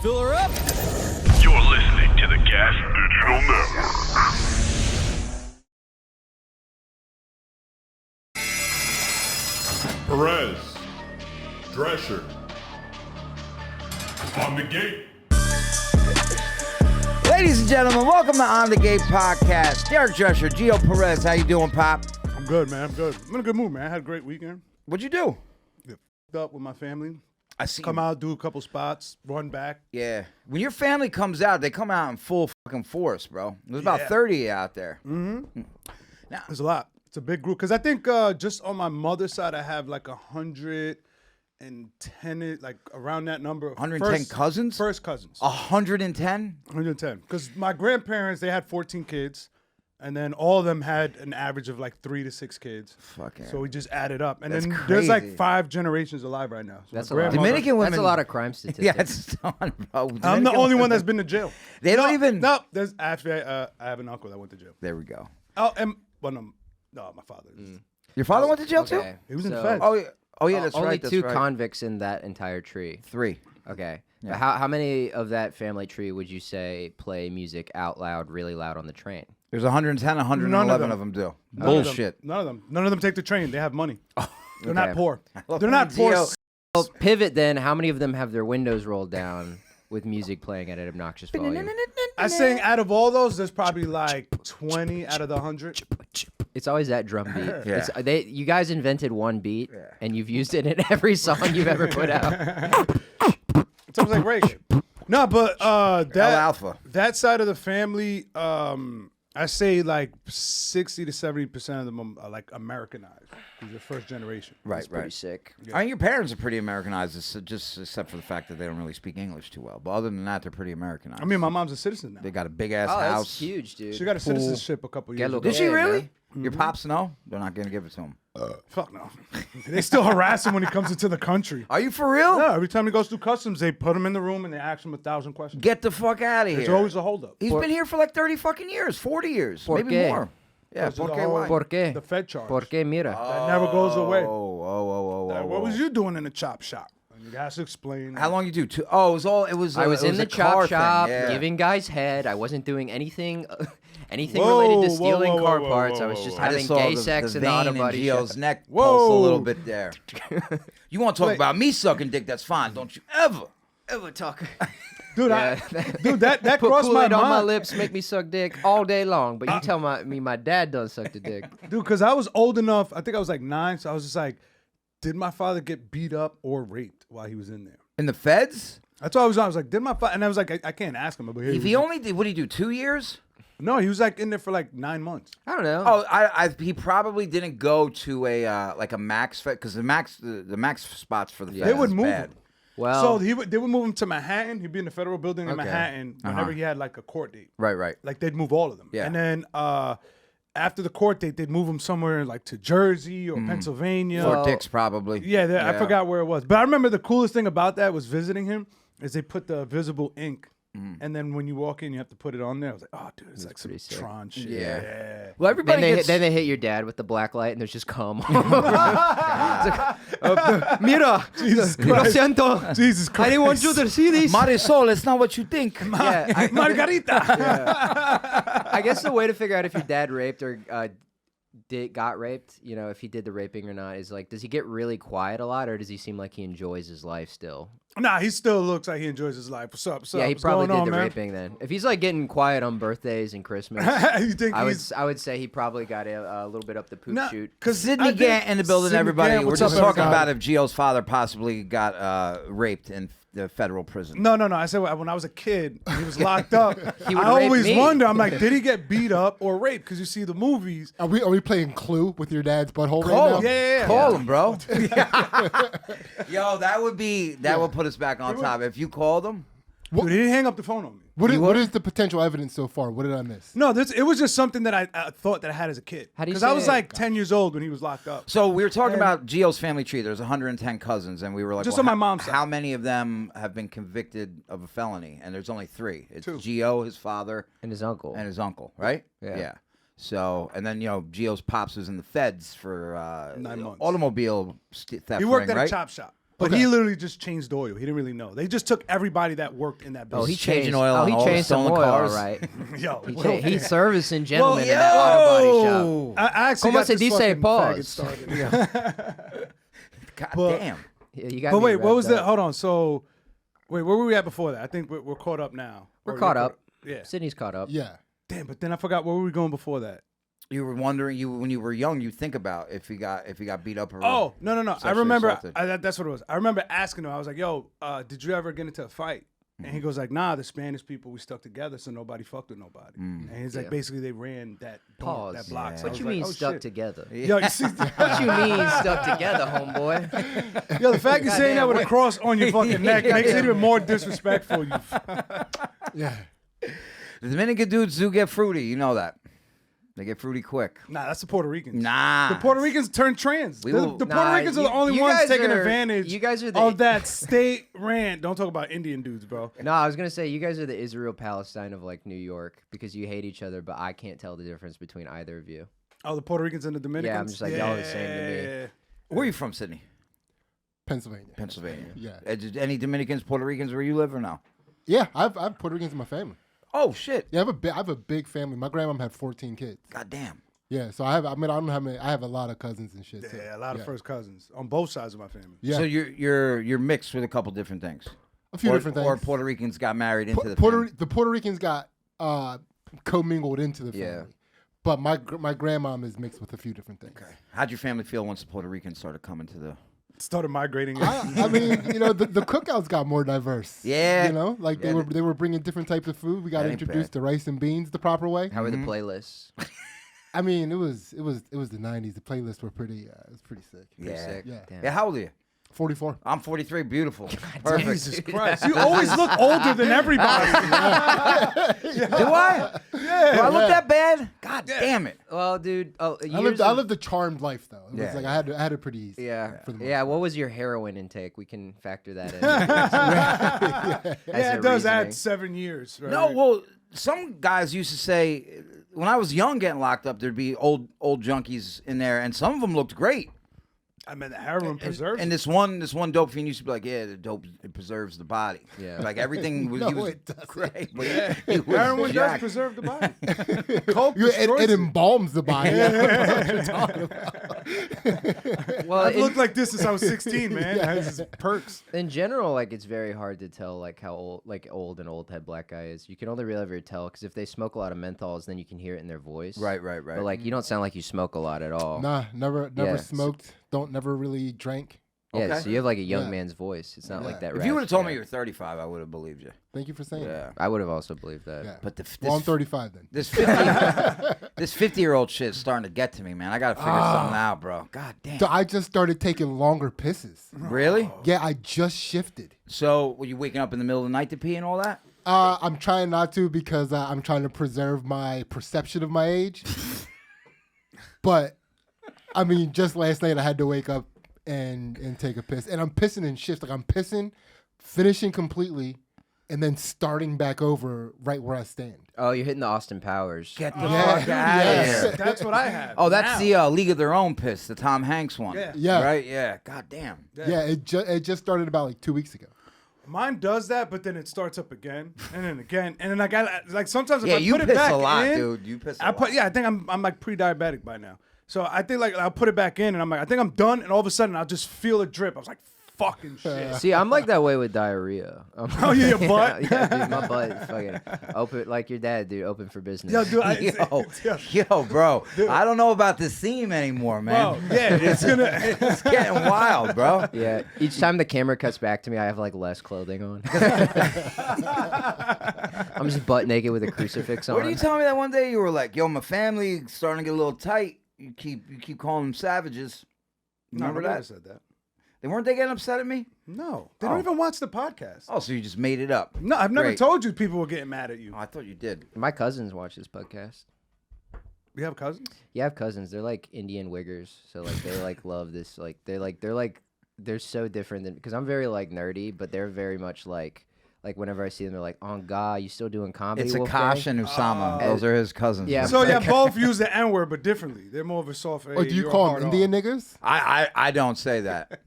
Fill her up. You're listening to the Gas Digital Network. Perez, Drescher, on the gate. Ladies and gentlemen, welcome to On the Gate Podcast. Derek Drescher, Geo Perez, how you doing, Pop? I'm good, man. I'm good. I'm in a good mood, man. I had a great weekend. What'd you do? Get f***ed up with my family. I see. Come out, do a couple spots, run back. Yeah. When your family comes out, they come out in full fucking force, bro. There's about 30 out there. Mm-hmm. There's a lot. It's a big group. Because I think just on my mother's side, I have like 110, like around that number. 110 cousins? First cousins. 110? 110. Because my grandparents, they had 14 kids. And then all of them had an average of like 3 to 6 kids. Fucking. So we just added up. And That's then crazy. there's like 5 generations alive right now. So That's my a lot. grandmother- Dominican women. That's a lot of crime statistics. Yeah, it's a ton, bro. I'm the only one that's been to jail. They don't even. No, there's actually I have an uncle that went to jail. There we go. Oh, and well, no, my father. Your father went to jail too? Okay. He was in So, Fed. Oh, yeah, that's only right. That's two right. convicts in that entire tree. 3. Okay. Yeah. But how many of that family tree would you say play music out loud, really loud on the train? There's 110, 111 of them do. Bullshit. None of them take the train. They have money. They're not Okay. poor. love They're not poor. Geo. Well, pivot then. How many of them have their windows rolled down with music playing at an obnoxious volume? I saying out of all those, there's probably like 20 out of the 100. It's always that drum beat. Yeah. You guys invented one beat, and you've used it in every song you've ever put out. It sounds like reggae. No, but that Alpha. that side of the family, I say like 60 to 70% of them are like Americanized. These are first generation. Right, Pretty right. sick. I mean, your parents are pretty Americanized, just except for the fact that they don't really speak English too well. But other than that, they're pretty Americanized. I mean, my mom's a citizen now. They got a big ass Oh, house. that's huge, dude. She got a citizenship a couple years Get ago. Did she Yeah, really? man. Your pops know? They're not gonna give it to him. Fuck no. They still harass him when he comes into the country. Are you for real? Yeah, every time he goes through customs, they put him in the room and they ask him 1,000 questions. Get the fuck out of here. There's always a holdup. He's been here for like 30 fucking years, 40 years, ¿Por maybe qué? more. Yeah, Because of por the qué? whole- Why? ¿Por qué? The Fed charge. Porque mira. That never goes away. What was you doing in the chop shop? And you has to explain. How long you do? Oh, it was all. It was. I was it in the a car chop thing, shop, yeah. giving guys head. I wasn't doing anything related Whoa, to stealing whoa, whoa, car whoa, parts. whoa, I was whoa, just whoa. I having just saw gay the, sex the in the vein auto in body Gio's shop. neck Whoa. pulse a little bit there. You want to talk Wait. about me sucking dick? That's fine. Don't you ever talk. Dude, Yeah. that Put crossed my Kool-Aid mind. on my lips, make me suck dick all day long. But you tell me my dad does suck the dick. Dude, because I was old enough. I think I was like 9, so I was just like, did my father get beat up or raped while he was in there? in the feds? That's what I was like, did my father? And I was like, I can't ask him. But If he only did, what did he do? 2 years? No, he was like in there for like 9 months. I don't know. Oh, he probably didn't go to a like a max fed because the max spots for the feds They would is move bad. him. well, So they would move him to Manhattan. He'd be in the federal building in Okay. Manhattan whenever he had like a court date. Right. Like they'd move all of them. Yeah. And then after the court date, they'd move him somewhere like to Jersey or Pennsylvania. Fort Dix probably. Yeah, I forgot where it was. But I remember the coolest thing about that was visiting him is they put the visible ink. And then when you walk in, you have to put it on there. I was like, oh, dude, it's like some pretty sick. Tron shit. Yeah. Yeah. Well, everybody gets. then they hit your dad with the black light, and there's just cum. It's like, Mira, Jesus lo Christ. siento. Jesus I Christ. didn't want you to see this. Marisol, it's not what you think. Yeah, Margarita. I guess the way to figure out if your dad raped or got raped, if he did the raping or not, is like, does he get really quiet a lot, or does he seem like he enjoys his life still? Nah, he still looks like he enjoys his life. What's up? What's Yeah, up? he What's probably going did on, the man? raping then. If he's like getting quiet on birthdays and Christmas, You think I he's... would say he probably got a little bit up the poop Nah, chute. because Sidney Gant in the building, Sidney everybody. Gant, We're what's just up, talking everybody? about if Gio's father possibly got raped in the federal prison. No. I said when I was a kid, and he was locked up. He I would rape always me. wonder. I'm like, did he get beat up or raped? Because you see the movies. Are we playing Clue with your dad's butthole Call right him. now? Yeah. Call him, bro. Yo, that would put us back on top. If you called him, Dude, he didn't hang up the phone on me. What is the potential evidence so far? What did I miss? No, it was just something that I thought that I had as a kid. How do you Because I was say it? like 10 years old when he was locked up. so we were talking about Gio's family tree. There's 110 cousins, and we were like, Just well, on my mom's side. how many of them have been convicted of a felony? And there's only 3. It's 2. Gio, his father, And his uncle. and his uncle, right? Yeah. So, and then Gio's pops was in the feds for 9 months. automobile theft. He worked ring, at right? a chop shop. But he literally just changed oil. He didn't really know. They just took everybody that worked in that business. Oh, he changing changed oil Oh, on he all the changed some stolen oil, cars. all right. Yo, He's servicing gentlemen in that auto body shop. I actually Como got se this dice fucking pause? faggot started. God But- damn. Yeah, you got But me wait, what revved was that? up. Hold on. So, wait, where were we at before that? I think we're caught up now. We're Or caught you're up. Yeah. Sydney's caught up. Yeah. Damn, but then I forgot where were we going before that? You were wondering when you were young, you think about if he got beat up or Oh, no. I sexually remember. assaulted. That's what it was. I remember asking him. I was like, "Yo, did you ever get into a fight?" And he goes like, "Nah, the Spanish people we stuck together, so nobody fucked with nobody." And he's like, Yeah. basically they ran that Pause. that block. Yeah. So I What was you like, mean oh, stuck shit. together? Yo, you see, What you mean stuck together, homeboy? yo, the fact you're saying that Goddamn, with a what- cross on your fucking neck makes it even more disrespectful. You Yeah. The Dominican dudes do get fruity. You know that. They get fruity quick. Nah, that's the Puerto Ricans. Nah. The Puerto Ricans turn trans. We The will- Puerto Nah, Ricans are the you- only you ones guys taking are- advantage you guys are the- of that state rant. Don't talk about Indian dudes, bro. No, I was gonna say you guys are the Israel Palestine of like New York because you hate each other, but I can't tell the difference between either of you. Oh, the Puerto Ricans and the Dominicans? Yeah, I'm just like, y'all are the same to me. Yeah. Where are you from, Sydney? Pennsylvania. Pennsylvania. Yeah. Did any Dominicans, Puerto Ricans where you live or no? Yeah, I have Puerto Ricans in my family. Oh shit. Yeah, I have a big family. My grandmom had 14 kids. God damn. Yeah, so I have. I mean, I don't know how many. I have a lot of cousins and shit too. Yeah, a lot of first cousins on both sides of my family. Yeah, So you're mixed with a couple different things. a few different things. Or Puerto Ricans got married into the Puerto family. the Puerto Ricans got commingled into the family. Yeah. But my grandmom is mixed with a few different things. How'd your family feel once the Puerto Ricans started coming to the? Started migrating. I mean, you know, the cookouts got more diverse. Yeah. You know, like Yeah, they were bringing different types of food. We got That ain't introduced bad. to rice and beans the proper way. How are the playlists? I mean, it was the 90s. The playlists were pretty. It was pretty sick. Pretty sick. Yeah. Damn. Yeah, how old are you? 44. I'm 43. Beautiful. Perfect. Jesus Christ. You always look older than everybody. Do I? Yeah. Do I look that bad? God damn it. Well, dude, I lived a charmed life though. It was Yeah. like I had it pretty easy. Yeah, for the most yeah. part. What was your heroin intake? We can factor that in. Yeah, it does add 7 years. Right? No, well, some guys used to say when I was young getting locked up, there'd be old junkies in there, and some of them looked great. I mean, the heroin preserves. And this one dope fiend used to be like, yeah, the dope it preserves the body. Yeah. Like everything was, No, he was it doesn't. great. But he was heroin does jacked. preserve the body. Coke It destroys it. embalms the body. Well, I've looked like this since I was 16, man. It has its perks. in general, like it's very hard to tell like how old an old head black guy is. You can only really ever tell because if they smoke a lot of menthols, then you can hear it in their voice. Right. But like you don't sound like you smoke a lot at all. Nah, never Yeah. smoked. Never really drank. Yeah, Okay. so you have like a young Yeah. man's voice. It's not like that. If you would have told me raspy- you were 35, I would have believed you. Thank you for saying Yeah. I would have also believed that. that. Yeah. But Well, I'm 35 then. this 50 this 50-year-old shit is starting to get to me, man. I gotta figure something out, bro. God damn. So I just started taking longer pisses. Really? Yeah, I just shifted. So were you waking up in the middle of the night to pee and all that? I'm trying not to because I'm trying to preserve my perception of my age. But I mean, just last night I had to wake up and take a piss, and I'm pissing in shifts. Like I'm pissing, finishing completely, and then starting back over right where I stand. Oh, you're hitting the Austin Powers. Get the Yeah. fuck out Yes. of here. That's what I have. Oh, that's now. the League of Their Own piss, the Tom Hanks one. Yeah. Yeah. Right? Yeah. God damn. Yeah, it just started about like 2 weeks ago. Mine does that, but then it starts up again, and then again, and then I got like sometimes if Yeah, I you put it piss back a lot, in, dude. You piss a I lot. put I think I'm like pre-diabetic by now. So I think like I'll put it back in, and I'm like, I think I'm done, and all of a sudden I'll just feel a drip. I was like, fucking shit. See, I'm like that way with diarrhea. Oh, yeah, your butt? yeah, dude, my butt fucking open like your dad, dude. Open for business. Yo, dude, Yo, bro. I don't know about this theme anymore, man. Bro, yeah, it's gonna. It's getting wild, bro. Yeah. Each time the camera cuts back to me, I have like less clothing on. I'm just butt naked with a crucifix on. What did you tell me that one day? You were like, yo, my family starting to get a little tight. You keep calling them savages. Remember no, nobody that? said that. They weren't they getting upset at me? No, they Oh. don't even watch the podcast. Oh, so you just made it up. No, I've never Great. told you people were getting mad at you. Oh, I thought you did. My cousins watch this podcast. You have cousins? Yeah, I have cousins. They're like Indian wiggers, so like they like love this. Like they're so different than because I'm very like nerdy, but they're very much like Like whenever I see them, they're like, "Oh God, you still doing comedy?" It's Wolfgang?" Akash and Usama. Those are his cousins. Yeah. So yeah, both use the N word, but differently. They're more of a soft. Or do you call them Indian niggas? I don't say that.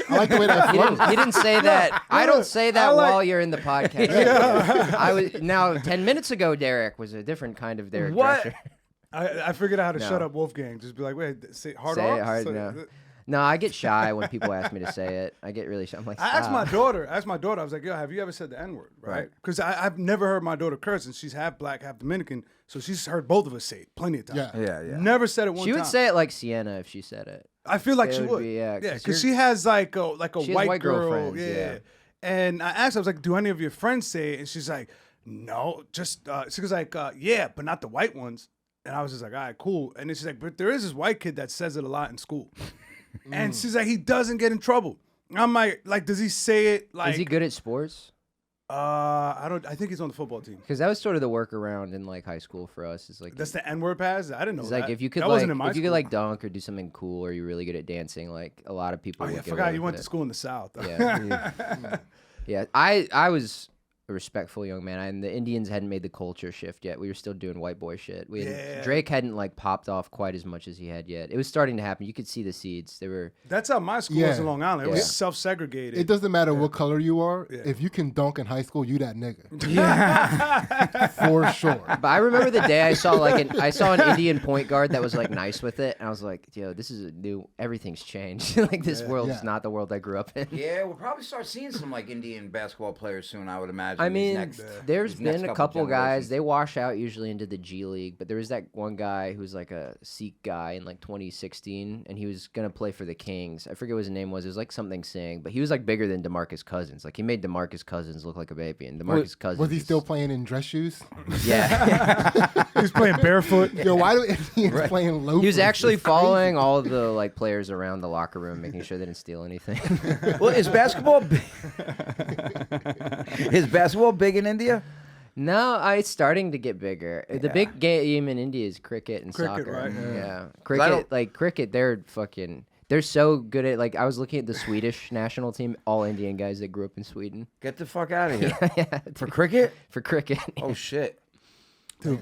I like the way that flows. He didn't say that. I don't say that while you're in the podcast. I was now 10 minutes ago. Derek was a different kind of Derek. What? Drescher. I figured out how to No. shut up Wolfgang. Just be like, wait, say hard Say R? it hard. Say- No. No, I get shy when people ask me to say it. I get really shy. I'm like, I asked my "Stop." daughter. I was like, "Yo, have you ever said the N word?" Right? Right. Because I've never heard my daughter curse, and she's half black, half Dominican, so she's heard both of us say it plenty of times. Yeah. Yeah. Never said it one She time. would say it like Sienna if she said it. I feel like it she would would. be, yeah, 'cause because you're- she has like a She has white girl. girlfriends, yeah. And I asked her, I was like, "Do any of your friends say it?" And she's like, "No, just." She was like, "Yeah, but not the white ones." And I was just like, "All right, cool." And then she's like, "But there is this white kid that says it a lot in school." And she's like, "He doesn't get in trouble." I'm like, does he say it like? Is he good at sports? I don't. I think he's on the football team. Because that was sort of the workaround in like high school for us. Is like That's the N word pass. I didn't know it's that. like if you could that like wasn't in my if you could school. like dunk or do something cool or you're really good at dancing, like a lot of people. Oh would yeah, I get forgot away you with went to it. school in the South. Yeah. Yeah, I was a respectful young man, and the Indians hadn't made the culture shift yet. We were still doing white boy shit. Yeah. Drake hadn't like popped off quite as much as he had yet. It was starting to happen. You could see the seeds. They were That's how my school Yeah. was in Long Island. It Yeah. was self-segregated. It doesn't matter what color you are. Yeah. If you can dunk in high school, you that nigga. Yeah. For sure. But I remember the day I saw an Indian point guard that was like nice with it, and I was like, yo, this is a new. Everything's changed. Like this world is Yeah. not the world I grew up in. Yeah, we'll probably start seeing some like Indian basketball players soon. I would imagine. I these mean, next- there's these next been a couple couple guys. generations. They wash out usually into the G League, but there was that one guy who's like a Sikh guy in like 2016, and he was gonna play for the Kings. I forget what his name was. It was like something Singh, but he was like bigger than DeMarcus Cousins. Like he made DeMarcus Cousins look like a baby, and DeMarcus Cousins Was he is- still playing in dress shoes? Yeah. He was playing barefoot. Yo, why do Indians playing loafers? He was actually It's crazy. following all of the like players around the locker room, making sure they didn't steal anything. Well, is basketball is basketball big in India? No, it's starting to get bigger. The Yeah. big game in India is cricket and Cricket, soccer. right? Yeah, I cricket. don't- Like cricket, they're so good at. Like I was looking at the Swedish national team, all Indian guys that grew up in Sweden. Get the fuck out of here. Yeah, For cricket? for cricket. Oh shit. Dude,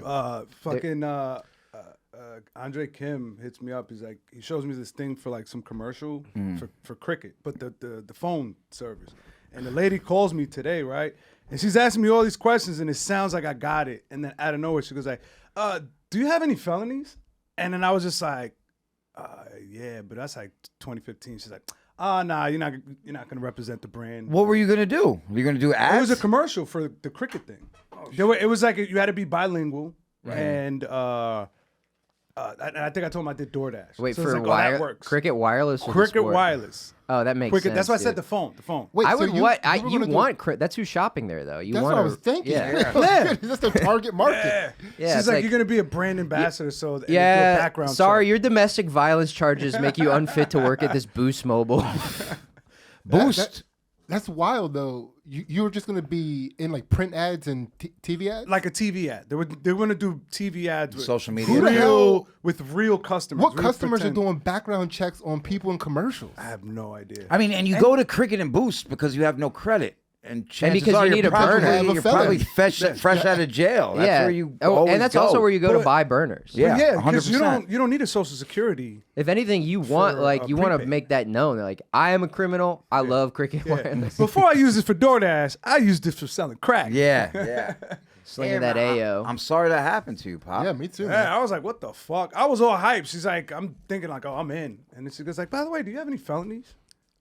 fucking Andre Kim hits me up. He's like, he shows me this thing for like some commercial for cricket, but the phone service. And the lady calls me today, right? And she's asking me all these questions, and it sounds like I got it. And then out of nowhere, she goes like, "Do you have any felonies?" And then I was just like, "Yeah, but that's like 2015." She's like, "Oh, nah, you're not gonna represent the brand." What were you gonna do? Were you gonna do ads? It was a commercial for the cricket thing. It was like you had to be bilingual, and I think I told him I did DoorDash. Wait So it's for like, oh, that wire works. cricket wireless. Or the Cricket sport? wireless. Oh, that makes Cricket. sense. That's why I said dude. the phone. The phone. Wait, I so would you- what you I were you gonna do- want. That's who's shopping there though. You That's want what I was thinking. Yeah. Yeah. That's the target market. Yeah. Yeah, She's it's like, like- you're gonna be a brand ambassador, so and they do a Yeah, background sorry, check. your domestic violence charges make you unfit to work at this Boost Mobile. Boost. That's wild though. You were just gonna be in like print ads and TV ads. like a TV ad. They were gonna do TV ads with Social media. Who the hell- with real customers. What real customers pretend- are doing background checks on people in commercials? I have no idea. I mean, and you go to cricket and boost because you have no credit. And chances because are you you're need a probably, burner. You're probably fresh out of jail. That's yeah, where you oh, always and that's go. also where you go to But- buy burners. Yeah, yeah, 100%. because you don't need a social security. If anything, you want For, like you want to prepaid. make that known. Like I am a criminal. I love cricket wireless. Before I used it for DoorDash, I used it for selling crack. Yeah, yeah. Slinging Damn, that AO. I'm sorry that happened to you, Pop. Yeah, me too. Yeah, Man. I was like, what the fuck? I was all hyped. She's like, I'm thinking like, oh, I'm in. And then she goes like, by the way, do you have any felonies?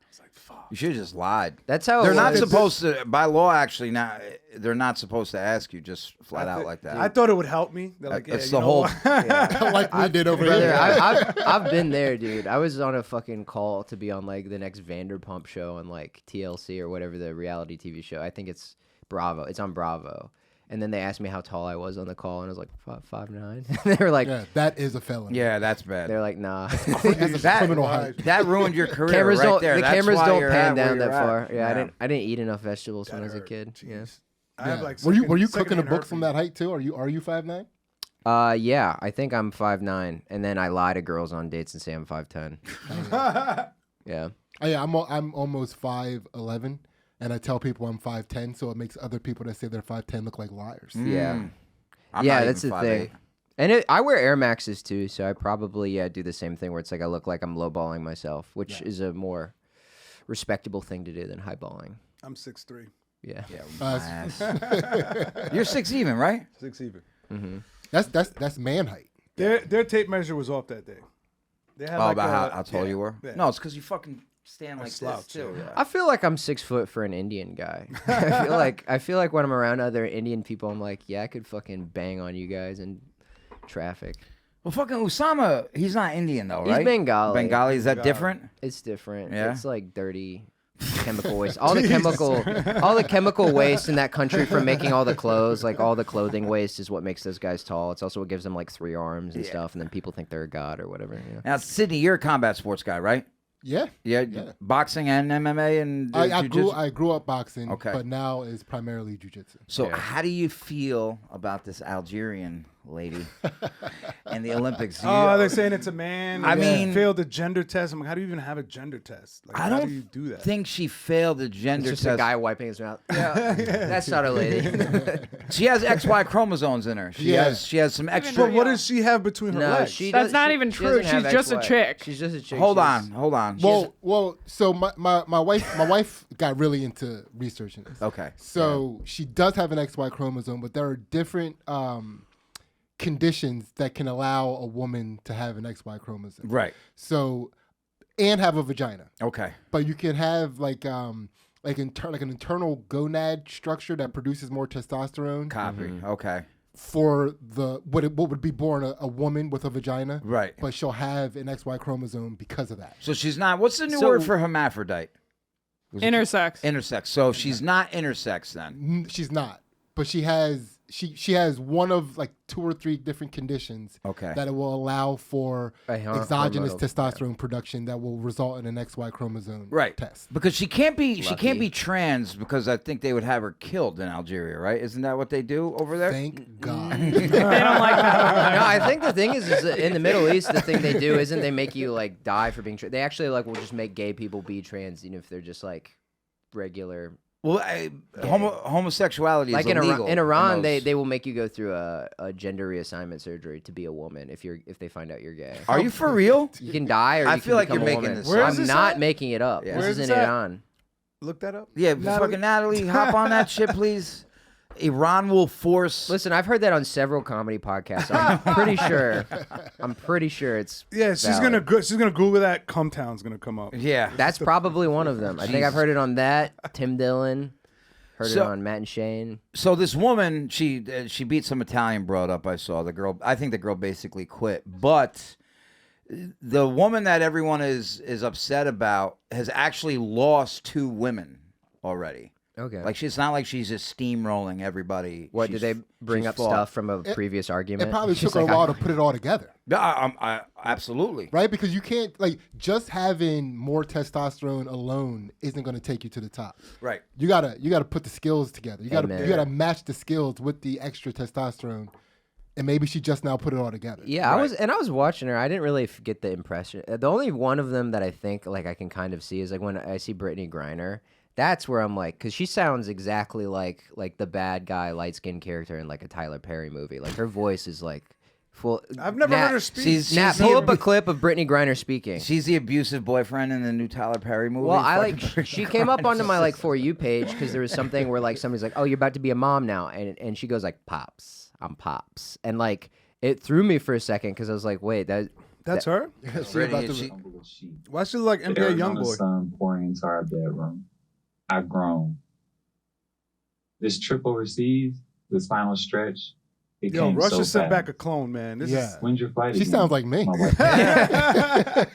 I was like, fuck. You should have just lied. That's how They're it not was. supposed to, by law, actually. Now they're not supposed to ask you just flat out like that. I thought it would help me. They're like, yeah, That's you the know whole. what? like we did over Brother, here. I've been there, dude. I was on a fucking call to be on like the next Vanderpump show on like TLC or whatever the reality TV show. I think it's Bravo. It's on Bravo. And then they asked me how tall I was on the call, and I was like 5'9". They were like, Yeah, that is a felony. Yeah, that's bad. they're like, nah. That's a criminal height. That ruined your career cameras right don't. there. The That's cameras why don't you're pan at where down that you're at. far. Yeah, I didn't eat enough vegetables when I was a hurt. kid. Yeah. Jeez. I have like Were you second cooking a hand book from herpes. that height too? Are you 5'9"? Yeah, I think I'm 5'9", and then I lie to girls on dates and say I'm 5'10". Yeah. Oh, yeah, I'm almost 5'11", and I tell people I'm 5'10", so it makes other people that say they're 5'10" look like liars. Yeah. I'm Yeah, not that's even the thing. 5'8". And I wear Air Maxes too, so I probably do the same thing where it's like I look like I'm lowballing myself, which is a more respectable thing to do than highballing. I'm 6'3". Yeah. You're 6 even, right? 6 even. That's man height. Their tape measure was off that day. They had like About how tall you were? Yeah. No, it's because you fucking stand like slouch, this too. Yeah. I feel like I'm 6 foot for an Indian guy. I feel like when I'm around other Indian people, I'm like, yeah, I could fucking bang on you guys in traffic. Well, fucking Usama, he's not Indian though, He's right? Bengali. Bengali, is that different? It's different. Yeah? It's like dirty chemical waste. All the chemical waste in that country from making all the clothes, like all the clothing waste, is what makes those guys tall. It's also what gives them like 3 arms and stuff, and then people think they're a god or whatever. Yeah. Now, Sidney, you're a combat sports guy, right? Yeah. Yeah. Boxing and MMA and I grew up boxing, Okay. but now it's primarily jujitsu. So how do you feel about this Algerian lady and the Olympics? Oh, they're saying it's a man. I and mean- failed the gender test. I'm like, how do you even have a gender test? Like, I how don't do you do that? think she failed the gender It's just test. a guy wiping his mouth. Yeah, that's not a lady. She has XY chromosomes in her. She Yeah. has some extra. But what does she have between her No, legs? she. That's does- not she- even she true. doesn't have She's just a XY. chick. She's just a chick. Hold She's- on. Well, so my wife got really into researching this. Okay. So she does have an XY chromosome, but there are different conditions that can allow a woman to have an XY chromosome. Right. So, and have a vagina, Okay. but you can have like an internal gonad structure that produces more testosterone Copy. Okay. for what would be born a woman with a vagina. Right. But she'll have an XY chromosome because of that. So she's not. What's the new So- word for hermaphrodite? Intersex. Intersex. So she's not intersex then. She's not, but she has one of like 2 or 3 different conditions Okay. that it will allow for exogenous hormonal- testosterone production that will result in an XY chromosome Right. test. Because she can't be Lucky. trans because I think they would have her killed in Algeria, right? Isn't that what they do over there? Thank God. They don't like that. No, I think the thing is that in the Middle East, the thing they do isn't they make you like die for being trans. They actually like will just make gay people be trans, even if they're just like regular. Well, homosexuality Like is illegal. in Iran, those- they will make you go through a gender reassignment surgery to be a woman if they find out you're gay. Are you for real? You can die, or I you feel can like become you're a making woman. this Where up. is I'm this not at? making it up. Yeah. This Where is is in this at? Iran. Look that up. Yeah, Natalie? fucking Natalie, hop on that shit, please. Iran will force. Listen, I've heard that on several comedy podcasts. I'm pretty sure it's Yeah, she's valid. gonna Google that. Cumtown's gonna come up. Yeah. That's probably one of them. I think I've heard it on that. Tim Dillon. Heard it So- on Matt and Shane. So this woman, she beat some Italian broad up. I saw the girl. I think the girl basically quit. But the woman that everyone is upset about has actually lost 2 women already. Okay. Like it's not like she's just steamrolling everybody. What did they bring she's up fought. stuff from a previous argument? It probably She's took her a like, while to put it all together, Yeah, I absolutely. right? Because you can't just having more testosterone alone isn't going to take you to the top. Right. You gotta put the skills together. You Amen. gotta match the skills with the extra testosterone, and maybe she just now put it all together. Yeah, Right. I was watching her. I didn't really get the impression. The only one of them that I think like I can kind of see is like when I see Britney Griner. That's where I'm like, because she sounds exactly like the bad guy, light skinned character in like a Tyler Perry movie. Like her voice is like full. I've never heard her speak. She's Nat, the pull up a abu- clip of Britney Griner speaking. She's the abusive boyfriend in the new Tyler Perry movie. Well, I Fucking like Britney she came up Griner's onto my like just- For You page because there was something where like somebody's like, "Oh, you're about to be a mom now," and she goes like, "Pops, I'm Pops," and like it threw me for a second because I was like, "Wait, That's her. She Britney, about to- she- Why she look like NBA YoungBoy? Sun pouring into our bedroom. I've grown. This trip overseas, this final stretch, it Yo, came Russia so sent fast. back a clone, man. This Yeah. When's your flight She again? sounds like me. My wife-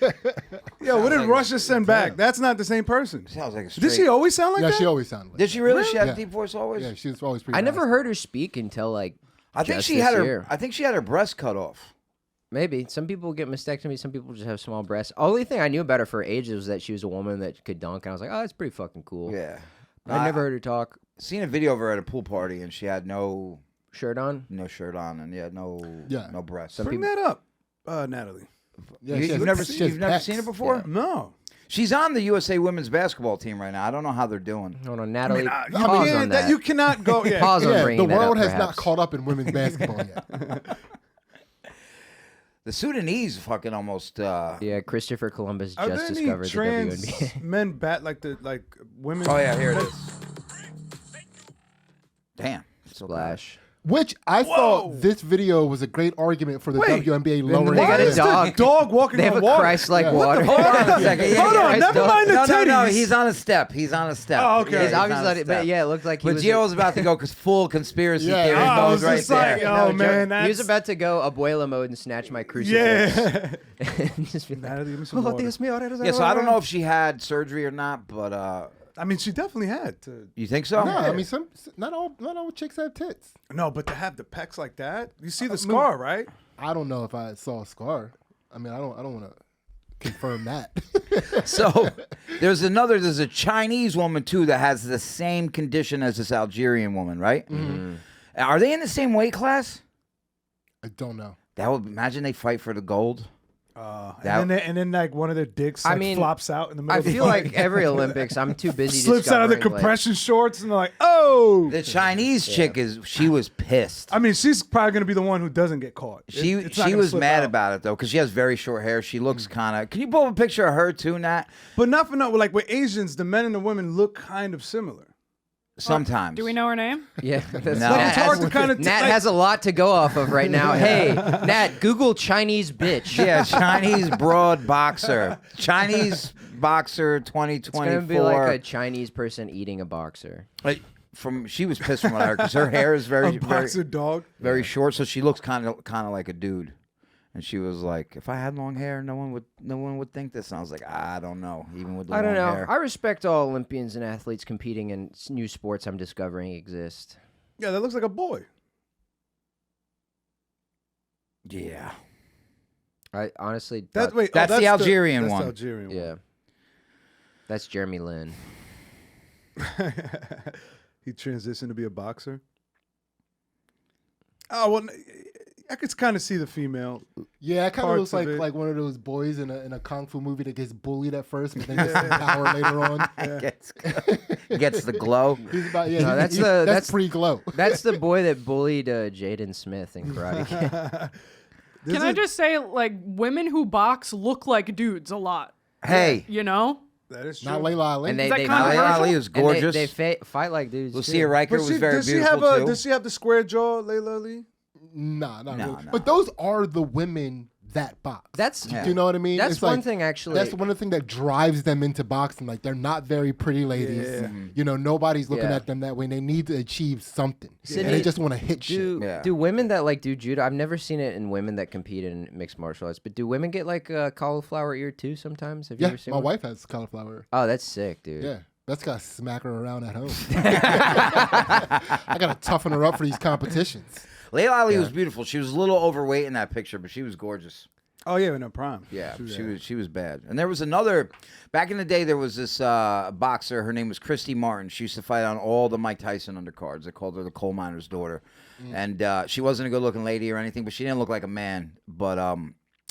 Yo, what did Russia send back? That's not the same person. Sounds like a Did straight. she always sound like Yeah, that? she always sounded like Did she really? She had Yeah. a deep voice always. Yeah, she was always pretty I never raspy. heard her speak until like I think just she this had her. year. I think she had her breast cut off. Maybe some people get mastectomy, some people just have small breasts. Only thing I knew about her for ages was that she was a woman that could dunk, and I was like, "Oh, that's pretty fucking cool." Yeah. I never heard her talk. Seen a video of her at a pool party and she had no Shirt on. shirt on and no breasts. Some Bring people- that up, Natalie. Yeah, You- she has- you've never she seen, has you've never pecs. seen her before? No. She's on the USA women's basketball team right now. I don't know how they're doing. No, Natalie. I pause mean, on that. you cannot go. Yeah. Pause on Yeah, bringing the that world up, has not perhaps. caught up in women's basketball yet. The Sudanese fucking almost. Yeah, Christopher Columbus Are just there any discovered the trans WNBA. men like women? Oh yeah, here it is. Damn. So Splash. Which I thought this video was a great argument for the Wait, WNBA lowering. they got Why a is the dog. dog walking They have on a water? Christ-like Yeah. water. Hold on a second. Yeah, Hold yeah, on, yeah. never mind the No, titties. he's on a step. He's on a step. Oh, okay. Yeah, He's he's on obviously, a step. but yeah, it looked like he But was. Gio was about to go because full conspiracy Yeah. theory Oh, I goes was right just there. like, oh Joe- man, he was about to go abuela mode and snatch my crucifix. yeah. And just be like, Natalie, give me some "Oh, water." Dios mío, Yeah, so I don't know if she had surgery or not, but I mean, she definitely had to. you think so? No, I mean not all chicks have tits. No, but to have the pecs like that, you see the scar, right? I don't know if I saw a scar. I mean, I don't want to confirm that. So there's a Chinese woman too that has the same condition as this Algerian woman, right? Mm-hmm. Are they in the same weight class? I don't know. That would imagine they fight for the gold. And then like one of their dicks like, I mean, flops out in the middle. I of the feel fight. like every Olympics, I'm too busy. slips out of the discovering, like- compression shorts and they're like, oh. The Chinese chick she was pissed. I mean, she's probably gonna be the one who doesn't get caught. She It's not she gonna was slip mad out. about it though because she has very short hair. She looks kind of. Can you pull up a picture of her too, Nat? But not for nothing. Like with Asians, the men and the women look kind of similar. Sometimes. Do we know her name? Yeah, that's, No. Nat, It's hard has, to kind of Nat has a lot to go off of right now. Hey, Nat, Google Chinese bitch. Yeah, Chinese broad boxer. Chinese boxer 2024. It's gonna be like a Chinese person eating a boxer. She was pissed from what I heard because her hair is very a boxer dog. very short, so she looks kind of like a dude. And she was like, "If I had long hair, no one would think this." And I was like, "I don't know." Even with the I don't long know. hair. I respect all Olympians and athletes competing in new sports I'm discovering exist. Yeah, that looks like a boy. Yeah. I honestly, That's the Algerian one. That's the Algerian one. yeah, that's Jeremy Lin. He transitioned to be a boxer. Oh well, I could kind of see the female. Yeah, it kind of Parts looks of it. like one of those boys in a kung fu movie that gets bullied at first, but then gets some power later on. Gets the glow. He's about No, that's that's pre-glow. That's the boy that bullied Jaden Smith in Karate Kid. Can I just say, like, women who box look like dudes a lot? Hey, You know? That is true. Not Layla Ali. And Is they that Ali controversial? Ali was and they- gorgeous. They fight like dudes. Lucia too. Riker was very does she beautiful have too. Does she have the square jaw, Layla Ali? Nah, not No, really. no. But those are the women that box. That's Do you know what I mean? That's It's one like- thing actually. That's one of the things that drives them into boxing. Like they're not very pretty ladies. Yeah. You know, nobody's looking Yeah. at them that way. They need to achieve something. Sydney, And they just want to hit shit. do Yeah. do women that like do judo? I've never seen it in women that compete in mixed martial arts. But do women get like a cauliflower ear too? Sometimes have you Yeah, ever seen my one? wife has cauliflower. Oh, that's sick, dude. Yeah. That's got to smack her around at home. I got to toughen her up for these competitions. Layla Ali was beautiful. She was a little overweight in that picture, but she was gorgeous. Oh yeah, in her prime. Yeah, she was bad. And there was another back in the day. There was this boxer. Her name was Christy Martin. She used to fight on all the Mike Tyson undercards. They called her the coal miner's daughter. And she wasn't a good-looking lady or anything, but she didn't look like a man. But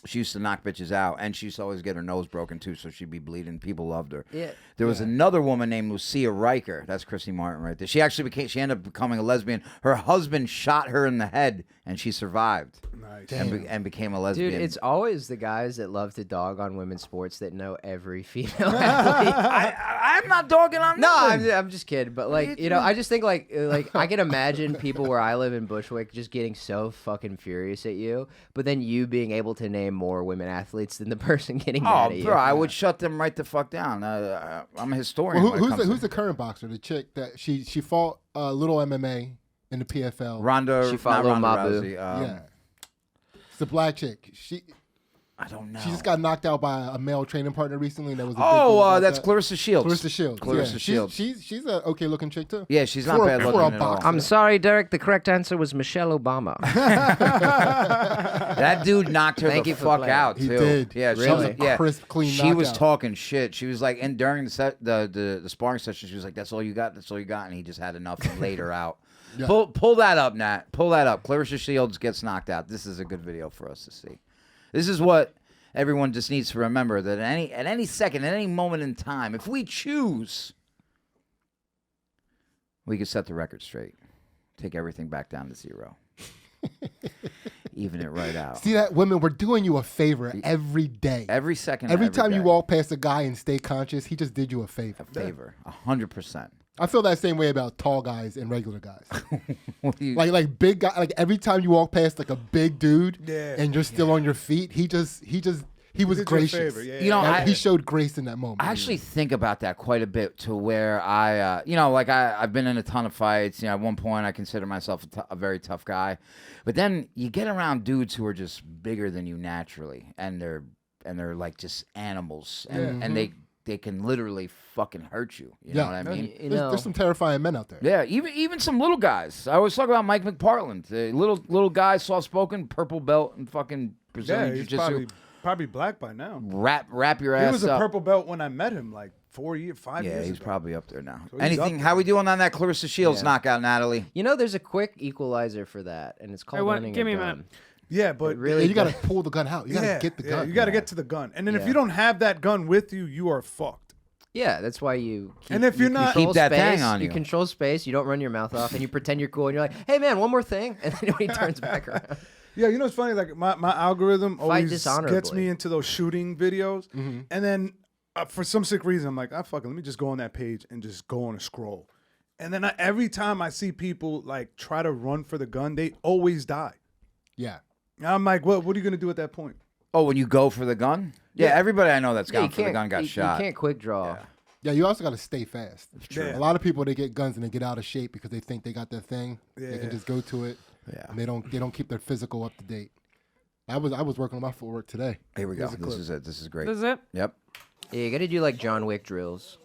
she used to knock bitches out, and she used to always get her nose broken too, so she'd be bleeding. People loved her. Yeah. There was another woman named Lucia Riker. That's Christy Martin right there. She ended up becoming a lesbian. Her husband shot her in the head, and she survived. Nice. And became a lesbian. Dude, it's always the guys that love to dog on women's sports that know every female athlete. I'm not dogging on No, nothing. I'm just kidding. But like, you know, I just think like I can imagine people where I live in Bushwick just getting so fucking furious at you, but then you being able to name more women athletes than the person getting mad at you. bro, I would shut them right the fuck down. I'm a historian. Well, when it comes who's to the current boxer? The chick that she fought little MMA in the PFL. Ronda? She fought not Lil Ronda Mabu. Rousey, Yeah. It's a black chick. I don't know. She just got knocked out by a male training partner recently. That was a big deal Oh, about that's that. Clarissa Shields. Clarissa Shields. Clarissa yeah. Shields. She's a okay looking chick too. Yeah, she's not For a- bad for a looking at all. boxer. I'm sorry, Derek. The correct answer was Michelle Obama. That dude knocked her Thank the you for fuck playing. out He too. did. Yeah, Really? she was, yeah. Crisp, clean She was knockout. talking shit. She was like, and during the sparring session, she was like, "That's all you got. That's all you got," and he just had enough and laid her out. Yeah. Pull that up, Nat. Pull that up. Clarissa Shields gets knocked out. This is a good video for us to see. This is what everyone just needs to remember that at any second, at any moment in time, if we choose, we can set the record straight, take everything back down to 0. Even it right out. See that, women, we're doing you a favor every day. Every second. Every time day. you walk past a guy and stay conscious, he just did you a favor. A favor. 100%. I feel that same way about tall guys and regular guys. What do you- Like big guy. Like every time you walk past like a big dude, Yeah. and you're still on your feet, he was Did you a gracious. favor, yeah, You know, He showed grace in that moment. I actually think about that quite a bit to where I've been in a ton of fights. At one point I consider myself a very tough guy. But then you get around dudes who are just bigger than you naturally. And they're like just animals. And they can literally fucking hurt you. You know what I mean? There's some terrifying men out there. Yeah, even some little guys. I always talk about Mike McPartland. The little guy, soft-spoken, purple belt and fucking Brazilian he's Jiu-Jitsu. probably black by now. Wrap your ass He was a up. purple belt when I met him, like 5 years Yeah, ago. he's probably up there now. So he's Anything? up How we doing on that Clarissa Shields Yeah. knockout, Natalie? You know, there's a quick equalizer for that, and it's called running give me a gun. minute. Yeah, but really Yeah, you got to pull the gun out. You got to get the gun. You got to get to the gun, and then if Yeah. you don't have that gun with you, you are fucked. Yeah, that's why you. Keep, And if you're not- control Keep that space, thing on you. control space. You don't run your mouth off, and you pretend you're cool, and you're like, "Hey, man, one more thing," and then when he turns back around. Yeah, you know what's funny? Like my algorithm always gets dishonorably. me into those shooting videos, Mm-hmm. and then for some sick reason, I'm like, fuck it, let me just go on that page and just go on a scroll. And then every time I see people like try to run for the gun, they always die. Yeah. And I'm like, what are you gonna do at that point? Oh, when you go for the gun? Yeah, everybody I know that's Yeah, gone for the gun got shot. You can't quick draw. Yeah, you also got to stay fast. true. A lot of people, they get guns and they get out of shape because they think they got their thing. They Yeah. can just go to it. Yeah. And they don't keep their physical up to date. I was working on my footwork today. Here we go. Here's a This clip. is it. This is great. This is it. Yep. Yeah, you got to do like John Wick drills.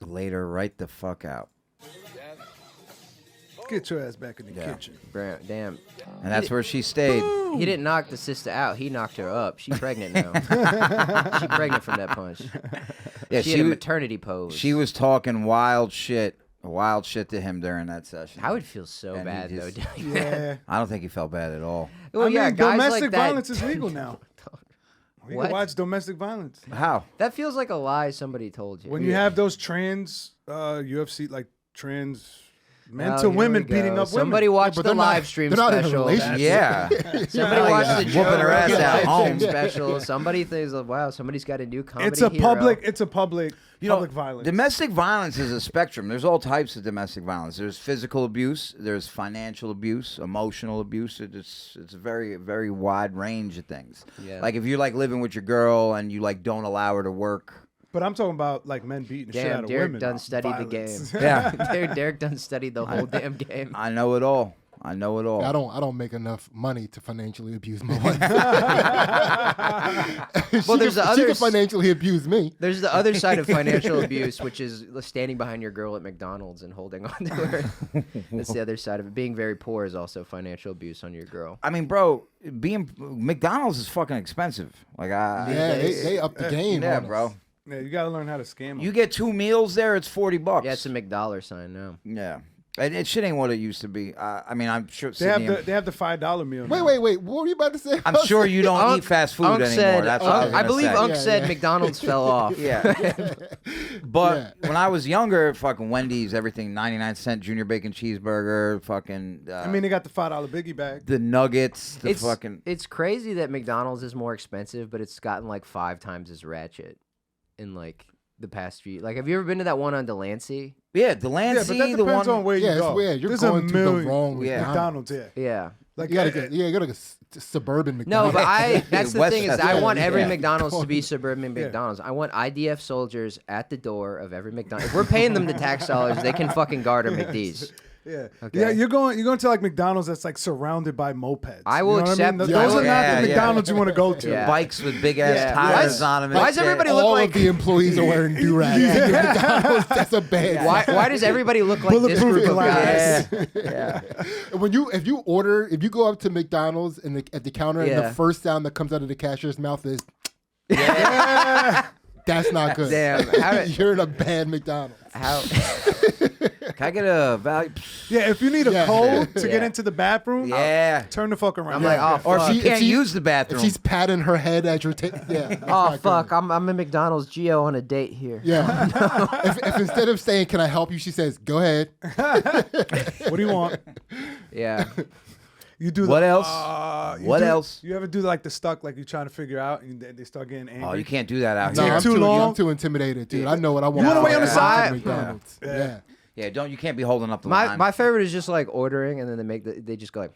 Later, right the fuck out. Get your ass back in the Yeah. kitchen. Damn. And that's where she stayed. He didn't knock the sister out. He knocked her up. She's pregnant now. She's pregnant from that punch. Yeah, She had a maternity pose. She was talking wild shit to him during that session. I would feel so And he bad though. just- Doing that. Yeah. I don't think he felt bad at all. Well, I yeah, mean, guys domestic like that. violence is legal now. You What? can watch domestic violence. How? That feels like a lie somebody told you. When you have those trans UFC, like trans men Oh, to here women we go. beating up Somebody women. watched but the they're not- live stream they're not in a special. relationship. Yeah. Somebody watched the Whooping Joe her ass Rogan at live home. stream special. Somebody thinks, wow, somebody's got a new comedy It's a hero. public violence. Domestic violence is a spectrum. There's all types of domestic violence. There's physical abuse. There's financial abuse, emotional abuse. It's a very, very wide range of things. Yeah. Like if you're like living with your girl and you like don't allow her to work. But I'm talking about like men beating the shit out Damn, of Derek women. done not studied violence. the game. Yeah. Derek done studied the whole damn game. I know it all. I know it all. I don't make enough money to financially abuse my wife. Well, there's the she other can financially abuse me. There's the other side of financial abuse, which is standing behind your girl at McDonald's and holding on to her. That's the other side of it. Being very poor is also financial abuse on your girl. I mean, bro, being McDonald's is fucking expensive. Like Yeah, they up the game. yeah, on us. bro. Yeah, you gotta learn how to scam them. You get 2 meals there, it's $40. Yeah, it's a McDollar sign now. Yeah. And shit ain't what it used to be. I mean, I'm sure. they have Sydney, the $5 meal. now. Wait. What were you about to say? I'm sure you don't eat fast food Unc anymore. said, That's what I was I gonna believe say. Unc Yeah, said yeah. McDonald's fell off. Yeah. But when I was younger, fucking Wendy's, everything 99-cent junior bacon cheeseburger, fucking. I mean, they got the $5 biggie bag. the nuggets, the fucking. It's crazy that McDonald's is more expensive, but it's gotten like 5 times as ratchet in like the past few. Like, have you ever been to that one on Delancey? Yeah, Yeah, Delancey, but that the depends one. on where you Yeah, it's go. weird. You're There's going a to the million wrong Yeah. McDonald's. Yeah, Yeah. like You gotta go to a suburban No, McDonald's. but that's the thing is I Westchester. want every Yeah. McDonald's to be suburban Yeah. McDonald's. I want IDF soldiers at the door of every McDonald's. If we're paying them the tax dollars, they can fucking guard our McD's. Yeah, Okay. yeah. You're going to like McDonald's that's like surrounded by mopeds. I will You know what accept- Those Yeah, are not yeah, the yeah. McDonald's you want to go to. Yeah. Bikes with big ass Yeah. tires Why- on them. why does everybody look all like of the employees are wearing do-rags. McDonald's, that's a bad why does everybody look like this Bulletproof group of glass. guys? Yeah. If you go up to McDonald's and at the counter and Yeah. the first sound that comes out of the cashier's mouth is Yeah. that's not good. Damn, how did- You're in a bad McDonald's. How Can I get a value? Yeah, if you need a Yeah. code to get Yeah. into the bathroom, Yeah. turn the fuck around. I'm like, oh, Or fuck. if you can't she- use the bathroom. If she's patting her head as you're yeah. that's Oh not fuck! good. I'm in McDonald's. Geo on a date here. Yeah. if instead of saying, "Can I help you?" she says, "Go ahead." What do you want? Yeah. You do What the, else? you What do- else? You ever do like the stuck, like you're trying to figure out, and they start getting angry? Oh, you can't do that out No, Take here. I'm too too, long? I'm too intimidated, dude. I know what I want. wanna wait on the side? McDonald's. Yeah. Yeah, you can't be holding up the My line. my favorite is just like ordering and then they just go like,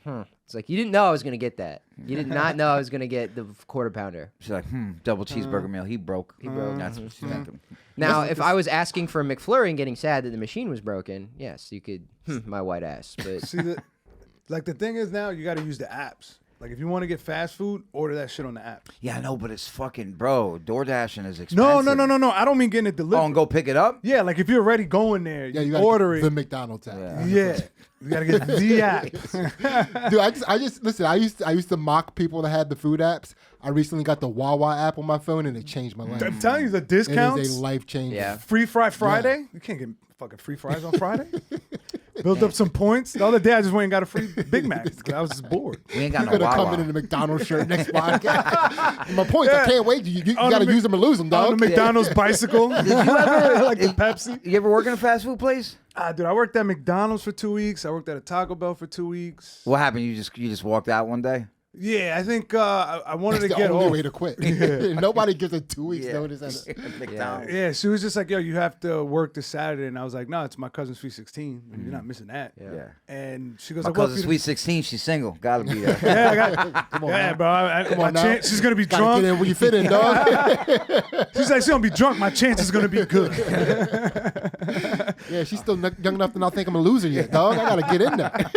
It's like you didn't know I was gonna get that. You did not know I was gonna get the quarter pounder. She's like, double cheeseburger meal. He broke. He broke. That's what she's thinking. Now, if I was asking for a McFlurry and getting sad that the machine was broken, yes, you could my white ass. But See, the thing is now you got to use the apps. Like if you want to get fast food, order that shit on the app. Yeah, I know, but it's fucking, bro. DoorDashing is expensive. No. I don't mean getting it delivered. Oh, and go pick it up? Yeah, like if you're already going there, Yeah, you you gotta order get it. the McDonald's app. Yeah, you gotta get the app. Dude, I just listen. I used to mock people that had the food apps. I recently got the Wawa app on my phone, and it changed my life. I'm telling you, the It discounts. is a life changer. Yeah. Free fry Friday. You can't get fucking free fries on Friday. Build up some points. The other day, I just went and got a free Big Mac. 'Cause I was just bored. We ain't got You no better come Wawa. in a McDonald's shirt next podcast. My points, I can't wait. You got to use them or lose them, On dog. the McDonald's bicycle. Did you ever like the Pepsi? You ever work in a fast food place? Dude, I worked at McDonald's for 2 weeks. I worked at a Taco Bell for 2 weeks. What happened? You just walked out one day? Yeah, I think I wanted That's to the get only off. way to quit. Nobody gives a 2 weeks notice. McDonald's. Yeah, she was just like, yo, you have to work this Saturday. And I was like, no, it's my cousin's Sweet 16. You're not missing that. Yeah. And she goes, My like, well, cousin, if you- Sweet 16, she's single. Gotta be there. Yeah, I got, yeah, bro. My now. chance, she's going to be Gotta drunk. get in where you fit in, dog. She's like, she's going to be drunk. My chance is going to be good. Yeah, she's still young enough to not think I'm a loser yet, dog. I gotta get in there. I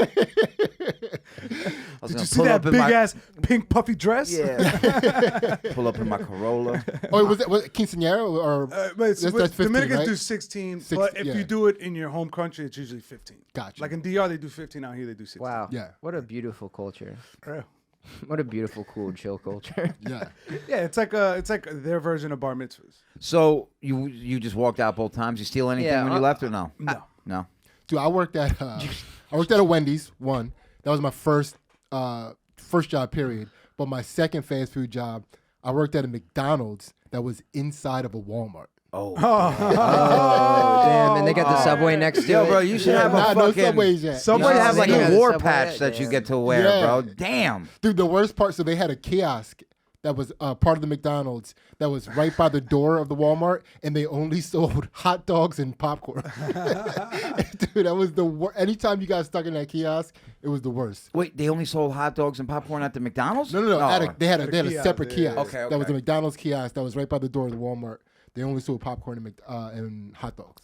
was Did gonna you see pull that up in big my- ass pink puffy dress? Yeah. Pull up in my Corolla. Oh, was it quinceañera or? But it's, That's 15, Dominicans right? do 16, Six- but if yeah. you do it in your home country, it's usually 15. Gotcha. Like in DR, they do 15. Out here, they do 16. wow. Yeah. What a beautiful culture. Yeah. What a beautiful, cool, chill culture. Yeah. Yeah, it's like their version of bar mitzvahs. So you just walked out both times. You steal anything Yeah, when you left or no? No. No. Dude, I worked at a Wendy's. One, that was my first job, period. But my second fast food job, I worked at a McDonald's that was inside of a Walmart. Oh, damn. And they got the subway next to Yo, it. bro, you should have a Nah, no fucking. Subways yet. Subway No, have like they got a a war Subway, patch that you damn. get to wear, Yeah. bro. Damn. Dude, the worst part, so they had a kiosk that was part of the McDonald's that was right by the door of the Walmart, and they only sold hot dogs and popcorn. Dude, that was the worst. Anytime you got stuck in that kiosk, it was the worst. Wait, they only sold hot dogs and popcorn at the McDonald's? No. They had a kiosk, separate yeah. kiosk. Okay, That was a okay. McDonald's kiosk that was right by the door of the Walmart. They only sold popcorn and hot dogs.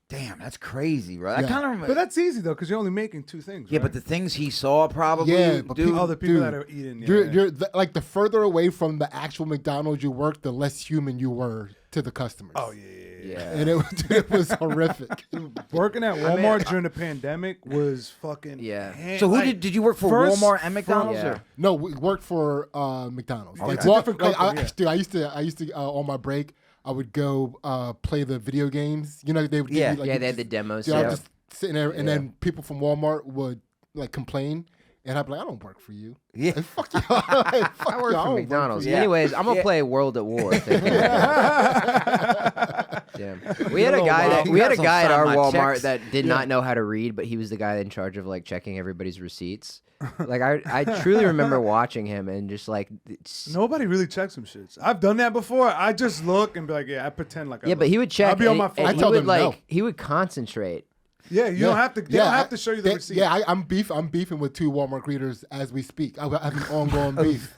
Damn, that's crazy, bro. I Yeah. kind of remember. But that's easy, though, because you're only making two things. Yeah, right? but the things he saw probably, Yeah, but dude. Oh, the people Dude, that are eating. Yeah, You're like the further away from the actual McDonald's you worked, the less human you were to the customers. Oh, yeah. Yeah. And it was horrific. Working at Walmart during the pandemic was fucking. Yeah. So who like, did you work for? first- Walmart and McDonald's? Yeah. Or? No, we worked for McDonald's. it's a different company, yeah. Dude, I used to on my break, I would go play the video games. You know, they would give Yeah. you, like, Yeah, you they had just- the demos. Dude, I Yeah. was just sitting there, and then people from Walmart would like complain, and I'd be like, I don't work for you. Yeah. Like, fuck y'all. Like, fuck I work y'all, for don't McDonald's. you. Yeah. Anyways, I'm gonna Yeah. play World at War. Damn. We had a guy that You we had got a some guy at sign our my Walmart checks. that did not know how to read, but he was the guy in charge of like checking everybody's receipts. Like I truly remember watching him and just like Nobody really checks some shits. I've done that before. I just look and be like, yeah, I pretend like I yeah, but he would check. I'll be on and my he- phone. and I tell he them would no. like he would concentrate. Yeah, you don't have to. They don't have to show you the they- receipt. Yeah, I'm beefing with two Walmart greeters as we speak. I have an ongoing beef.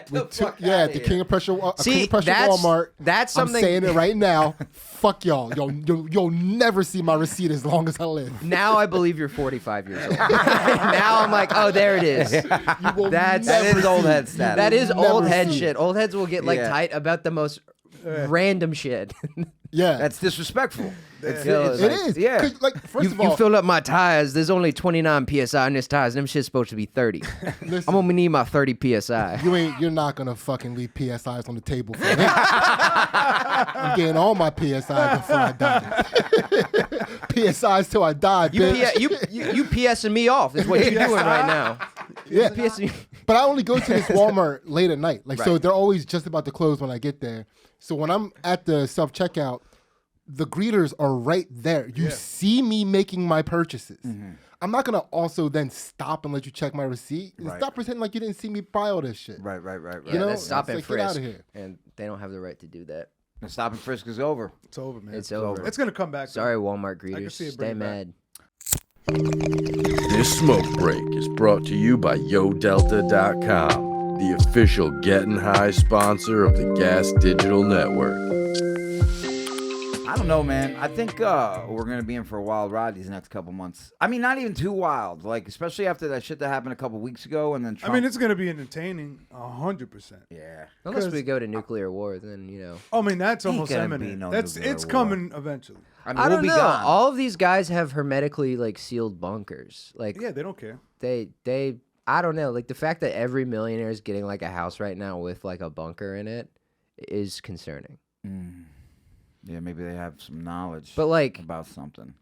With two, yeah, the King of Pressure, King See, of Pressure that's- Walmart. that's something- I'm saying it right now. Fuck y'all. You'll never see my receipt as long as I live. Now I believe you're 45 years old. Now I'm like, oh, there it is. You will That's- That never is old see- head status. That is Never old head see it. shit. Old heads will get like Yeah. tight about the most random shit. Yeah, That's disrespectful. It's, Yo, it's it like- is. Yeah. 'Cause, like, first of You all, filled up my tires. There's only 29 psi in this tires. Them shit's supposed to be 30. listen, I'm gonna need my 30 psi. you're not gonna fucking leave PSIs on the table for me. I'm getting all my PSI before I die. PSIs till I die, bitch. You PSing me off is what you're doing right now. Yeah. PSing. But I only go to this Walmart late at night. Like, so they're always just about to close when I get there. So when I'm at the self-checkout, the greeters are right there. You see me making my purchases. I'm not going to also then stop and let you check my receipt. And stop pretending like you didn't see me buy all this shit. Right. You know, that's stop and like, frisk. get out of here. And they don't have the right to do that. The stop and frisk is over. It's over, man. It's over. It's gonna come back. Sorry, Walmart I can greeters. see it Stay bring it mad. This smoke break is brought to you by YoDelta.com, the official Getting High sponsor of the Gas Digital Network. I don't know, man. I think we're going to be in for a wild ride these next couple months. I mean, not even too wild. Like, especially after that shit that happened a couple weeks ago and then Trump. I mean, it's gonna be entertaining, 100%. Yeah. Unless we go to nuclear war, then, you know. I mean, that's Ain't almost gonna be imminent. no It's nuclear war. coming eventually. I mean, I we'll don't be know. gone. All of these guys have hermetically, like, sealed bunkers. Like, Yeah, they don't care. they I don't know. Like, the fact that every millionaire is getting, like, a house right now with, like, a bunker in it is concerning. Yeah, maybe they have some knowledge But, like, about something.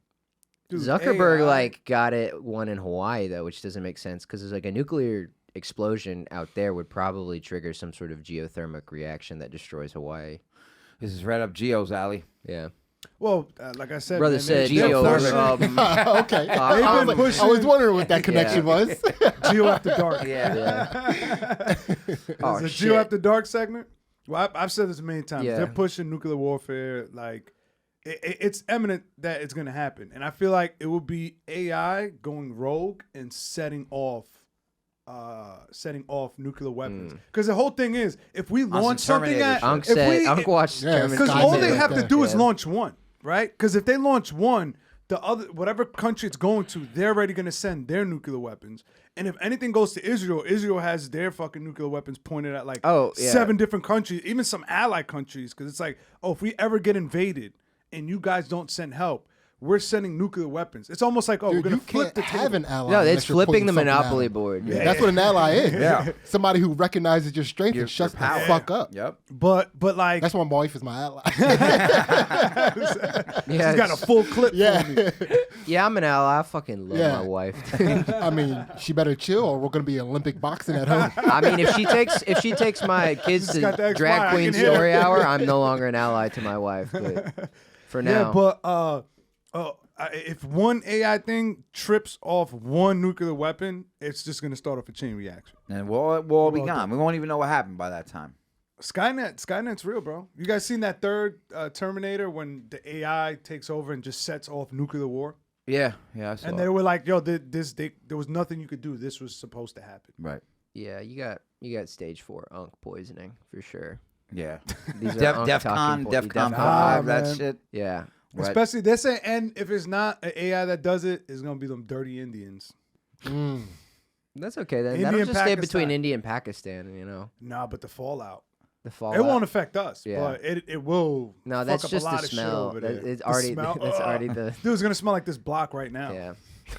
Dude, Zuckerberg, AI like, got it one in Hawaii, though, which doesn't make sense because there's, like, a nuclear explosion out there would probably trigger some sort of geothermic reaction that destroys Hawaii. This is right up Geo's alley. Yeah. Well, like I said, Brother man, said they're geothermic. pushing- Okay. They've I been was wondering what that connection Yeah. was. Geo After Dark. Yeah. Oh, It's a shit. Geo After Dark segment. Well, I've said this many times. Yeah. They're pushing nuclear warfare. Like, it's eminent that it's going to happen. And I feel like it will be AI going rogue and setting off nuclear weapons. Because the whole thing is, if we launch something Terminator at, shit. Unc if said, we, Unc watched Yeah, Terminator. because all they Skynet have right to do there. is launch one, right? Because if they launch one, the other, whatever country it's going to, they're already going to send their nuclear weapons. And if anything goes to Israel, Israel has their fucking nuclear weapons pointed at like 7 different countries, even some allied countries. Because it's like, oh, if we ever get invaded and you guys don't send help, we're sending nuclear weapons. It's almost like, oh, we're Dude, going you to flip can't the have table. an ally. No, unless it's you're flipping pulling the something monopoly out. board. Yeah. That's what an ally is. Yeah. Somebody who recognizes your strength and shuts the fuck up. Yep. But like, That's why my wife is my ally. she's got a full clip for me. Yeah, I'm an ally. I fucking love Yeah. my wife. I mean, she better chill, or we're gonna be Olympic boxing at home. I mean, if she takes my kids She's got the to X drag Y, I queen can hear story it. hour, I'm no longer an ally to my wife. But for now, Yeah, but if one AI thing trips off one nuclear weapon, it's just going to start off a chain reaction. And we'll all be gone. We won't even know what happened by that time. Skynet's real, bro. You guys seen that third Terminator when the AI takes over and just sets off nuclear war? Yeah, I saw And it. they were like, "Yo, there was nothing you could do. This was supposed to happen." Right. yeah, you got stage 4 Unc poisoning for sure. Yeah. These are Unc talking DEFCON DEFCON 5, that man. shit. Yeah. Right. Especially they say, and if it's not an AI that does it, it's gonna be them dirty Indians. That's okay then. India That'll and just stay between Pakistan. India and Pakistan, you know. Nah, but the fallout. The fallout. It won't affect us, Yeah. but it will. No, fuck that's up just a lot the of shit smell. over there. It's The already smell, that's ugh. already the Dude, it's gonna smell like this block right now. yeah.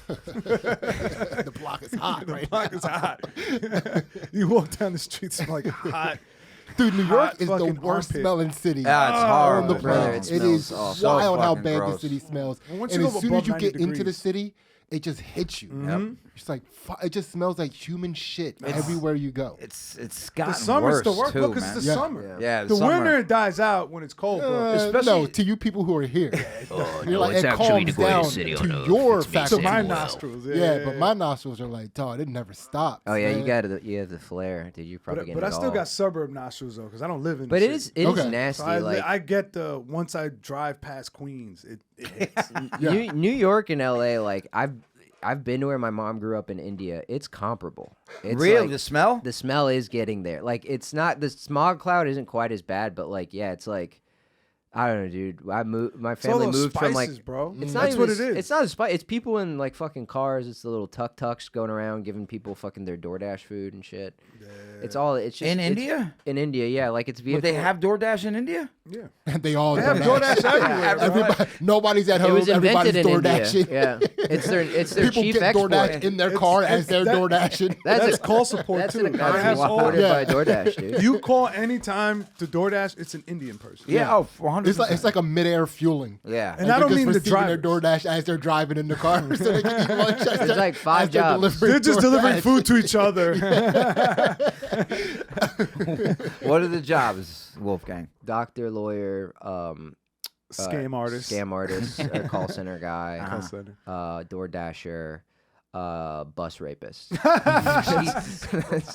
The block is hot The right block is hot. You walk down the street, smell like hot. Dude, New York Hot is the fucking worst armpit. smelling city Yeah, it's on horrible. the brother, planet. it It is smells so wild how fucking bad gross. the city smells. And once And you as go soon above as you 90 get into the degrees. city, it just hits you. Yep. It's like it just smells like human shit everywhere you go. It's gotten The summer's worse the worst too, because man. it's the summer. Yeah, The summer. winter dies out when it's cold, bro. Especially- no, to you people who are here, you're like, it's it actually calms the down greatest city on to earth. your It's me, faculties. To my Samuel. nostrils. Yeah, but my nostrils are like, dog, it never stops. Oh yeah, man. you have the flare, dude. You're probably But getting I it still all. got suburb nostrils though, because I don't live in. But the it city. is Okay. nasty. So like I get the once I drive past Queens, it hits. New York and LA. Like I've been to where my mom grew up in India. It's comparable. It's Really? like, The smell? the smell is getting there. Like it's not the smog cloud isn't quite as bad, but like yeah, it's like I don't know, dude. My It's all family those moved from like spices, bro. it's not That's even what it is. It's not a spice. It's people in like fucking cars. It's the little tuk-tuks going around giving people fucking their DoorDash food and shit. It's all it's just In it's- India? In India, yeah. Like it's vehicle. But they have DoorDash in India? Yeah. They all They have DoorDash everywhere. bro. Everybody, nobody's at It home. was invented Everybody's in DoorDashing. India. Yeah, it's their People chief get export. DoorDash in their car as they're that- DoorDashing. That's a- call support That's too. an I have economy all- supported yeah. by DoorDash, dude. You call anytime to DoorDash, it's an Indian person. Yeah, oh, 100%. It's like a midair fueling. Yeah. And I don't mean the their drivers. DoorDash as they're driving in the car, so they can eat lunch. There's like 5 jobs. They're just delivering DoorDash. food to each other. What are the jobs, Wolfgang? Doctor, lawyer, Scam artist. call center guy, Call center. DoorDasher, bus rapist.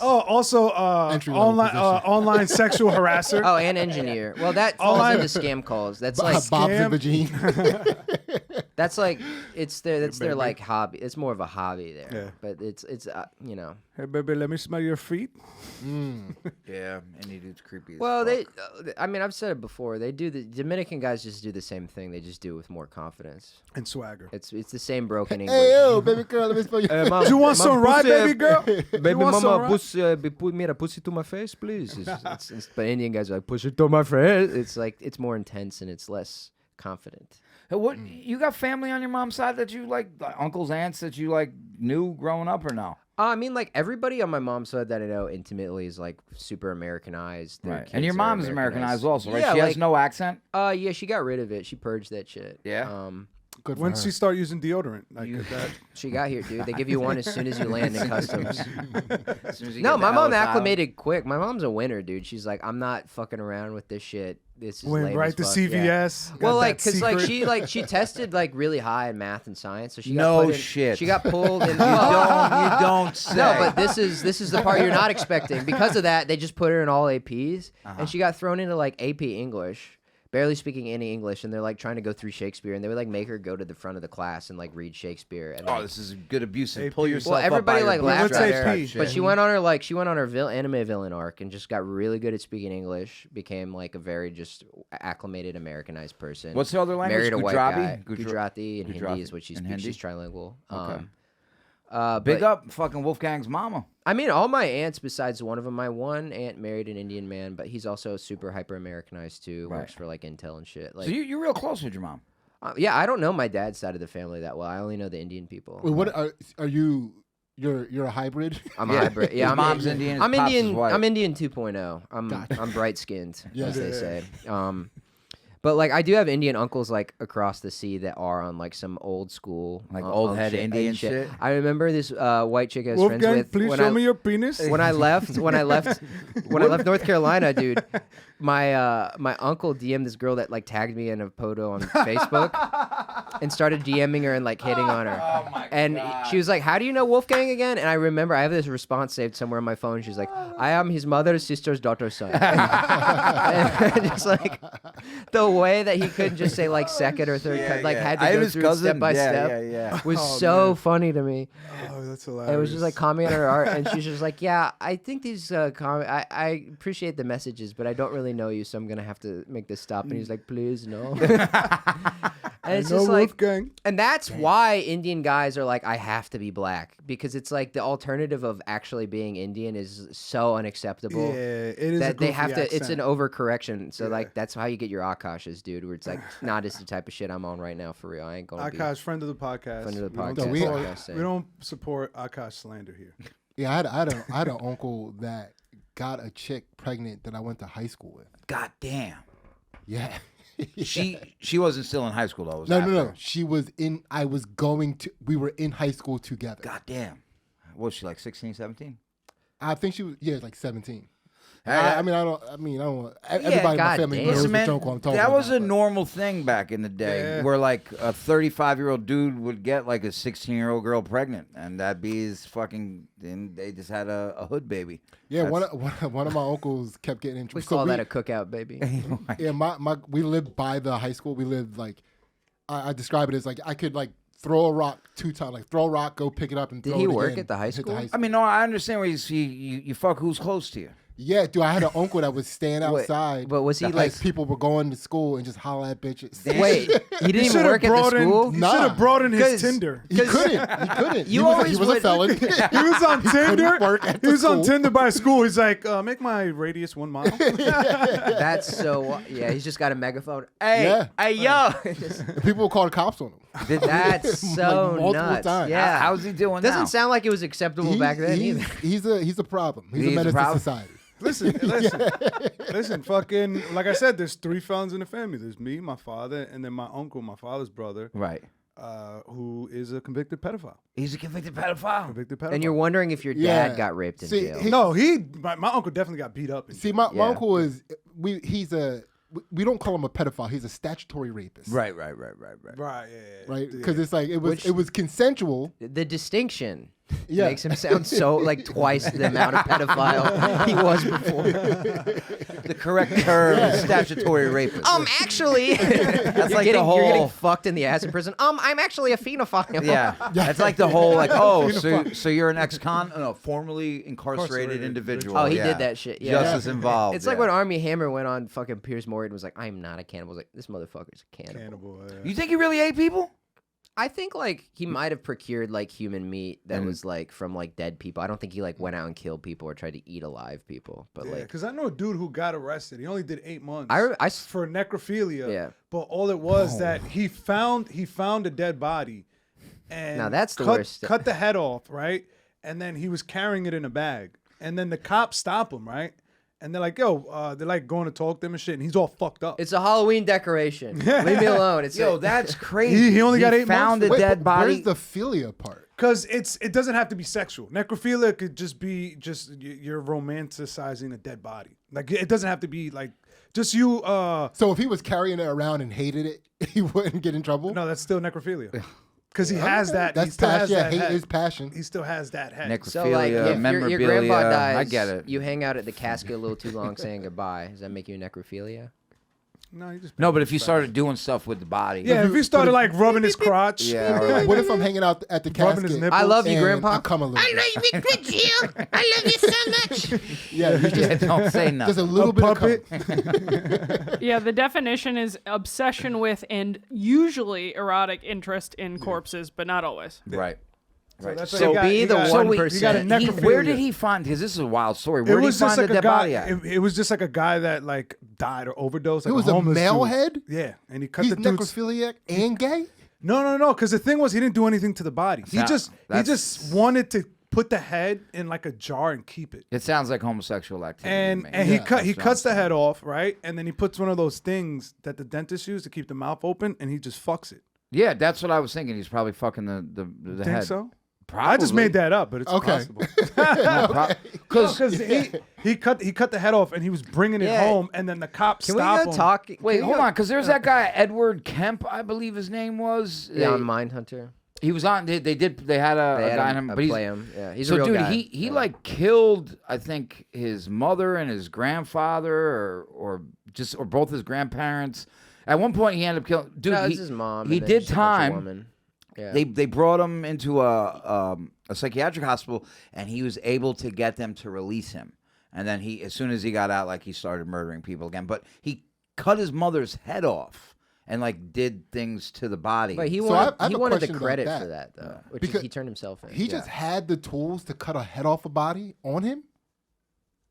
Oh, also Entry-level online sexual harasser. Oh, and engineer. Well, that falls Online- into scam calls. That's like Bob's Scam. and Vagine. that's like it's their like hobby. It's more of a hobby there. Yeah. But it's you know. Hey, baby, let me smell your feet. Yeah, any dude's creepy. Well, I mean, I've said it before. They do the Dominican guys just do the same thing. They just do it with more confidence. And swagger. It's the same broken English. Hey, yo, baby girl, let me spell your. Do you want some ride, baby girl? Baby want some mama, ride? put me a pussy to my face, please. But Indian guys are like, push it to my face. It's like, it's more intense and it's less confident. Hey, what you got family on your mom's side that you like uncles, aunts that you like knew growing up or no? I mean, like, everybody on my mom's side that I know intimately is, like, super Americanized. Their And your kids are mom's Americanized also, right? Yeah, She has like- no accent. Yeah, she got rid of it. She purged that shit. Yeah? Good for When her. she start using deodorant, like that. She got here, dude. They give you one as soon as you land in customs. As soon as you No, get my to mom Ellis Island. acclimated quick. My mom's a winner, dude. She's like, I'm not fucking around with this shit. This is Went lame right as to fuck. Yeah. CVS. got Well, that like, cause secret- she tested like really high in math and science, so she got No put in, shit. She got pulled in. You don't say. No, but this is the part you're not expecting. Because of that, they just put her in all APs, and she got thrown into like AP English, barely speaking any English, and they're like trying to go through Shakespeare, and they would like make her go to the front of the class and like read Shakespeare. And, Oh, like, this is good abusive. AP. Pull yourself well, up by everybody your like laughed What's at AP? her, Shit. but she went on her anime villain arc and just got really good at speaking English. Became like a very just acclimated Americanized person. What's the other language? Married a white Gujarati? guy. Gujarati and Hindi Gujarati is what she and speaks. Hindi? She's trilingual. Okay. Big Big up fucking Wolfgang's mama. I mean, all my aunts besides one of them, my one aunt married an Indian man, but he's also super hyper Americanized too. Right. Works for like Intel and shit. Like, So you're real close with your mom. yeah, I don't know my dad's side of the family that well. I only know the Indian people. Wait, what are you? You're a hybrid. I'm a hybrid. Yeah, His I'm mom's Indian. His I'm pops is Indian. white. I'm Indian 2.0. I'm Gotcha. I'm bright skinned, Yeah. as they say. But like I do have Indian uncles like across the sea that are on like some old school Like old head shit, Indian shit? I remember this white chick I was friends Wolfgang, with. please when show I, me your penis. when I left North Carolina, dude, my uncle DM'd this girl that like tagged me in a photo on Facebook and started DMing her and like hitting on her. Oh my And God. she was like, "How do you know Wolfgang again?" And I remember I have this response saved somewhere on my phone. She's like, "I am his mother's sister's daughter's son." And just like the way that he couldn't just say like second or third, like had to I go have his through cousin. step by Yeah, step yeah. was Oh, so man. funny to me. Oh, that's And hilarious. it was just like commenting on her art, and she's just like, "Yeah, I think these I appreciate the messages, but I don't really know you, so I'm gonna have to make this stop." And he's like, "Please, no." And it's no just like, Wolfgang. and that's why Indian guys are like, I have to be black, because it's like the alternative of actually being Indian is so unacceptable. Yeah, it is. That a they goofy have to. It's an accent. overcorrection. So Yeah. like that's how you get your akashas, dude. Where it's like, nah, this is the type of shit I'm on right now for real. I ain't gonna be. Akash, friend of the podcast. Friend of the We don't podcast, support- like I said. we don't support Akash slander here. Yeah, I had an uncle that got a chick pregnant that I went to high school with. God damn. Yeah. She wasn't still in high school though. It was No. after. She was in. We were in high school together. God damn. What was she like 16, 17? I think she was. Yeah, like 17. Hey, I mean, I don't. Everybody in my God family damn. knows Listen, the man, joke I'm talking that about. was a but- normal thing back in the day, Yeah. where like a 35-year-old dude would get like a 16-year-old girl pregnant, and that'd be his fucking. And they just had a hood baby. Yeah, That's- one of my uncles kept getting in We trouble. call that a cookout, baby. Yeah, we lived by the high school. We lived like I describe it as like I could like throw a rock 2 times, like throw a rock, go pick it up, and Did throw he it work again, at the high and hit school? I mean, no, I understand where you fuck who's close to you. yeah, dude, I had an uncle that would stand Wait, outside. but was he as like- people were going to school and just holler at bitches? Wait, he didn't even should've work at the brought in- school? He Nah. should have brought in his 'Cause- Tinder. He couldn't. You he was, always he was a would- felon. He was on Tinder. work at He the was on school. Tinder by school. He's like, make my radius 1 mile. That's so. Yeah, he's just got a megaphone. Hey, Yeah. hey, yo. People would call the cops on him. That's so multiple nuts. times. Yeah. How's he doing now? Doesn't sound like it was acceptable back then either. He's a problem. He's a He's a menace to problem? society. Listen. Fucking, like I said, there's 3 felons in the family. There's me, my father, and then my uncle, my father's brother, Right. who is a convicted pedophile. He's a convicted pedophile. Convicted pedophile. And you're wondering if your dad Yeah. got raped in See, jail. No, my uncle definitely got beat up. See, my Yeah. uncle is we don't call him a pedophile. He's a statutory rapist. Right. Right, yeah. Right, because it's like it was consensual. The distinction Yeah. makes him sound so like twice the amount of pedophile he was before. The correct term is statutory rapist. Actually, That's like you're the whole. getting fucked in the ass in prison. I'm actually a phenophile. Yeah, that's like the whole like, so you're an formerly incarcerated individual. Oh, he Yeah. did that shit. Yeah. Justice involved. It's like when Armie Hammer went on fucking Piers Morgan and was like, "I'm not a cannibal." I was like, "This motherfucker's a cannibal." Cannibal. Yeah. You think he really ate people? I think like he might have procured like human meat that And- was like from like dead people. I don't think he like went out and killed people or tried to eat alive people. But Yeah, like, because I know a dude who got arrested. He only did 8 months. I for necrophilia. Yeah. But all it was that he found a dead body, and Now that's the worst. Cut the head off, right? And then he was carrying it in a bag, and then the cops stop him, right? And they're like, "Yo," they're like going to talk to him and shit, and he's all fucked up. it's a Halloween decoration. Leave me alone. It's That's crazy. He only got 8 found months. a dead but body. Where's the philia part? Because it doesn't have to be sexual. Necrophilia could just be you're romanticizing a dead body. Like it doesn't have to be like just you. So if he was carrying it around and hated it, he wouldn't get in trouble. No, that's still necrophilia. Because he has that. That's he still has passion. that Hate head. is passion. He still has that head. Necrophilia, so like if memorabilia. your grandpa dies, I get it. You hang out at the casket a little too long saying goodbye. Does that make you a necrophilia? No, he just No, but if you started doing stuff with the body. yeah, if he started like rubbing his crotch, Yeah, or like, What if I'm hanging out at the rubbing casket? his nipples. I love you, and Grandpa. I come a little. bit. love you, good Jill. I love you so much. Yeah, he's yeah, just, don't say just nothing. a little bit puppet. of cum. Yeah, the definition is obsession with and usually erotic interest in corpses, but not always. Right. So, that's So why he be the got- one he got a percent. necrophilia. Where did he find? Because this is a wild story. It Where did he was just find like the a dead guy. body at? It was just like a guy that like died or overdosed. Like It was a a homeless male dude. head? Yeah, and he cut He's the dude's. necrophiliac and gay. No. Because the thing was, he didn't do anything to the body. He just wanted to put the head in like a jar and keep it. It sounds like homosexual activity. to me. And he Yeah, cuts the head off, right? And then he puts one of those things that the dentist use to keep the mouth open, and he just fucks it. Yeah, that's what I was thinking. He's probably fucking the Think head. so? Probably. I just made that up, but it's Okay. possible. Because Because he cut the head off, and he was bringing it Yeah. home, and then the cops Can we stop go him. talk? wait, can we hold go- on. Because there's that guy Edward Kemp, I believe his name was. Yeah, on Mindhunter. He was on. They had a They had guy in him, him, but he's play him. Yeah, he's so a real dude. guy. He Yeah. like killed, I think, his mother and his grandfather, or both his grandparents. At one point, he ended up killing. Dude, No, he, it's his mom. he and then did just a bunch of time. women. Yeah. They brought him into a psychiatric hospital, and he was able to get them to release him. And then as soon as he got out, like he started murdering people again. But he cut his mother's head off and like did things to the body. But he So wanted, I have he a wanted the question about credit that. for that though, which Because he turned himself in. He just had the tools to cut a head off a body on him.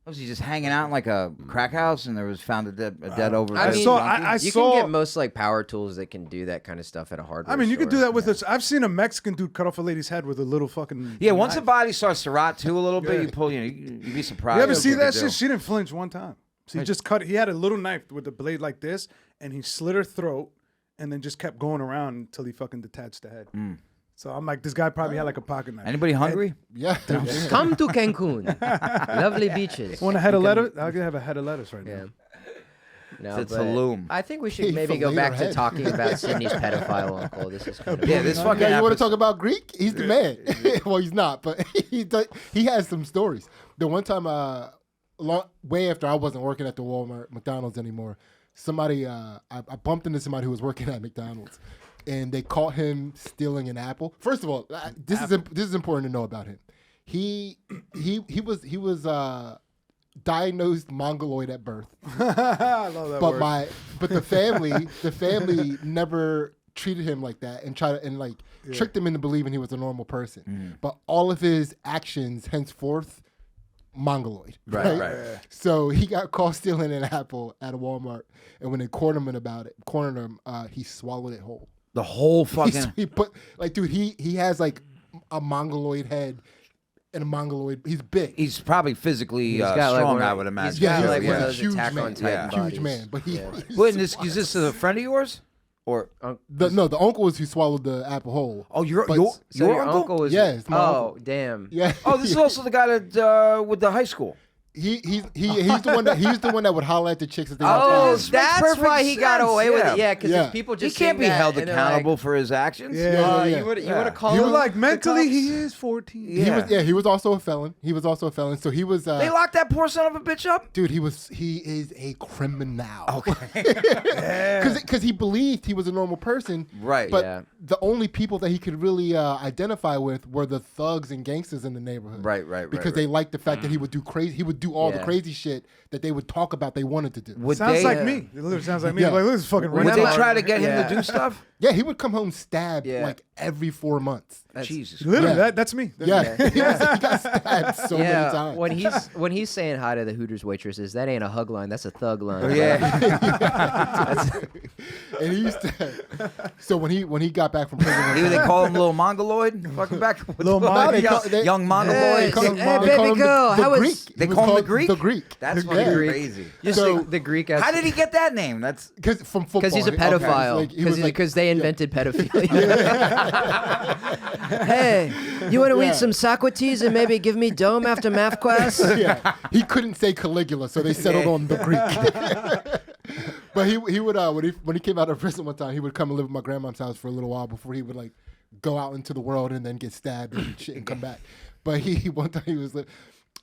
Was he just hanging out in like a crack house, and there was found a dead over? I mean, I you saw. can get most like power tools that can do that kind of stuff at a hardware I mean, you could do store. that with this. I've seen a Mexican dude cut off a lady's head with a little fucking. Yeah, once a knife. body starts to rot too a little bit, Yeah. you pull. You'd be surprised. You ever what see you that could do. shit? She didn't flinch one time. So he just cut. He had a little knife with the blade like this, and he slit her throat, and then just kept going around until he fucking detached the head. So I'm like, this guy probably had like a pocket knife. Anybody hungry? Yeah. Come to Cancun, lovely beaches. Want a head of lettuce? I could have a head of lettuce right Yeah. now. No, It's a but loom. I think we should He maybe go filleted back her to head. talking about Sydney's pedophile uncle. This is kind of Yeah, this fucking. Yeah, you want to episode- talk about Greek? He's the man. Well, he's not, but he has some stories. The one time, way after I wasn't working at the Walmart McDonald's anymore, somebody I bumped into somebody who was working at McDonald's, and they caught him stealing an apple. First of all, this is important to know about him. He was diagnosed mongoloid at birth. I love that word. But the family never treated him like that and tricked him into believing he was a normal person. But all of his actions henceforth mongoloid. Right. So he got caught stealing an apple at a Walmart, and when they cornered him, he swallowed it whole. The whole fucking. He put dude, he has like a mongoloid head and a mongoloid. He's big. He's probably physically He's got, like, strong, one of- I would imagine. He's got Yeah, like he's one a of those huge Attack man. on Titan Yeah. bodies. Huge man, but he. Yeah. Wait, is this a friend of yours? Or The uncle is who swallowed the apple whole. oh, your But- your, So your your uncle was. Yeah, it's my Oh, uncle. damn. Yeah. Oh, this is also the guy that with the high school. He's the one that would holler at the chicks as they walk Oh, by. This makes that's perfect why he got sense, away with yeah. it. Yeah, because Yeah. people He just can't sing be that, held and they're accountable like, for his actions. Yeah. You would have called You're him like the mentally, cops? he is 14. Yeah. He was also a felon. So he was. They locked that poor son of a bitch up. Dude, he is a criminal. Okay. Because he believed he was a normal person. Right. But Yeah. the only people that he could really identify with were the thugs and gangsters in the neighborhood. Right. Because they liked the fact that he would do crazy. He would do all the Yeah. crazy shit that they would talk about they wanted to do. Would Sounds they, like me. It literally sounds like me. Yeah. I'm like, this is fucking Would they retarded. try to get him Yeah. to do stuff? Yeah, he would come home stabbed Yeah. like every 4 months. Jesus. Literally, Yeah. that's me. Yeah, he got stabbed so many Yeah, times. when he's saying hi to the Hooters waitresses, that ain't a hug line, that's a thug line. Oh, yeah. And he used to. So when he got back from prison, Either they call him little Mongoloid, fucking back with Little the- Mong- they young, call- they- young Hey, Mongoloid. call him hey, Mong- baby call him girl, the how is- Greek. They He was call him the called Greek? The Greek. That's The- fucking yeah. crazy. Just So- the Greek. How did he get that name? That's Because from football. Because he's a He- pedophile. like, he was Because like- they invented pedophilia. Hey, you want to Yeah. eat some Socrates and maybe give me dome after math class? Yeah, he couldn't say Caligula, so they settled on the Greek. But he would when he came out of prison one time, he would come and live at my grandma's house for a little while before he would like go out into the world and then get stabbed and shit and come back. But he one time he was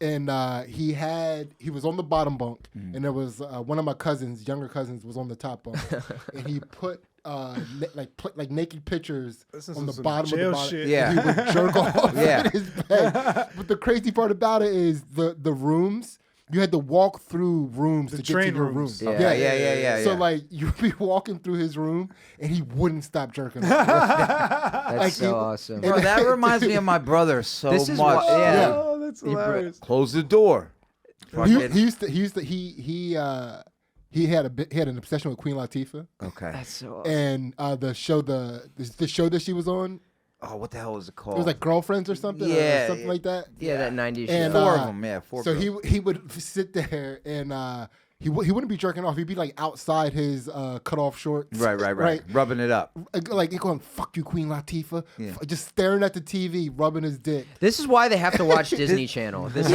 and he was on the bottom bunk, and there was one of my younger cousins was on the top bunk, and he put like naked pictures This is on the some bottom of the jail bottom. shit. Yeah. And he would jerk off Yeah. in his bed. But the crazy part about it is the rooms. You had to walk through rooms to get to train your rooms. room. Yeah. So like you'd be walking through his room and he wouldn't stop jerking off. That's Like, so he- awesome. Bro, that reminds me of my brother so This is much. why- yeah. Oh, that's hilarious. Close the door. He had an obsession with Queen Latifah, Okay. That's so awesome. and the show that she was on, Oh, what the hell is it called? it was like Girlfriends or something, Yeah, or something like that. Yeah, that 90s And, show. Four uh, of them, yeah. Four So girls. he would sit there and he wouldn't be jerking off. He'd be like outside his cut off shorts. Right. Rubbing it up. Like he going, "Fuck you, Queen Latifah," Yeah. just staring at the TV, rubbing his dick. This is why they have to watch Disney Channel. This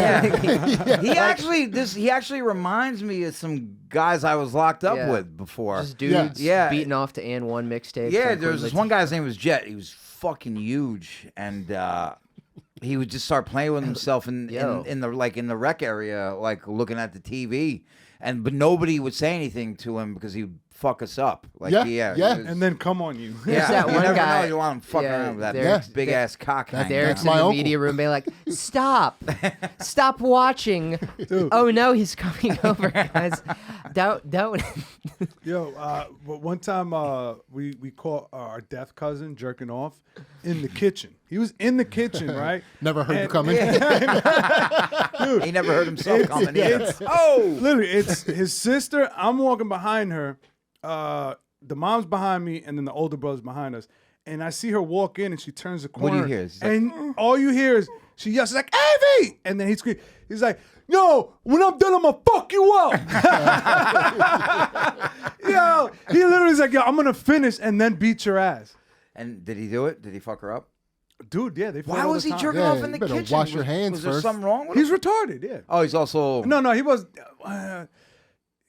He actually reminds me of some guys I was locked up Yeah. with before. Just dudes Yeah. beating off to And One mixtape. Yeah, there was this one guy's name was Jet. He was fucking huge, and he would just start playing with himself in the rec area, like looking at the TV, but nobody would say anything to him because he'd fuck us up. Like Yeah. it was- And then come on you. There's that you one never guy- know. You want him fucking yeah, around with that there's- big ass cock. hanging Derek's out. my in the uncle. media room being like, stop watching. Oh no, he's coming over, guys. Don't. Yo, but one time we caught our deaf cousin jerking off in the kitchen. He was in the kitchen, right? Never heard you And- coming. Dude, He never heard himself coming in. it's- Oh, literally, it's his sister. I'm walking behind her. The mom's behind me, and then the older brother's behind us. And I see her walk in, and she turns the What corner. do you hear? She's like, And all you hear is she yells, she's like, "Avy!" And then he screams. He's like, "Yo, when I'm done, I'm gonna fuck you up." Yo, he literally is like, "Yo, I'm gonna finish and then beat your ass." and did he do it? Did he fuck her up? Dude, yeah, they. Why fight all was the he time. jerking Yeah, off in you the better kitchen? wash your hands was there first. something wrong with He's him? retarded. Yeah. Oh, he's also. No, he was.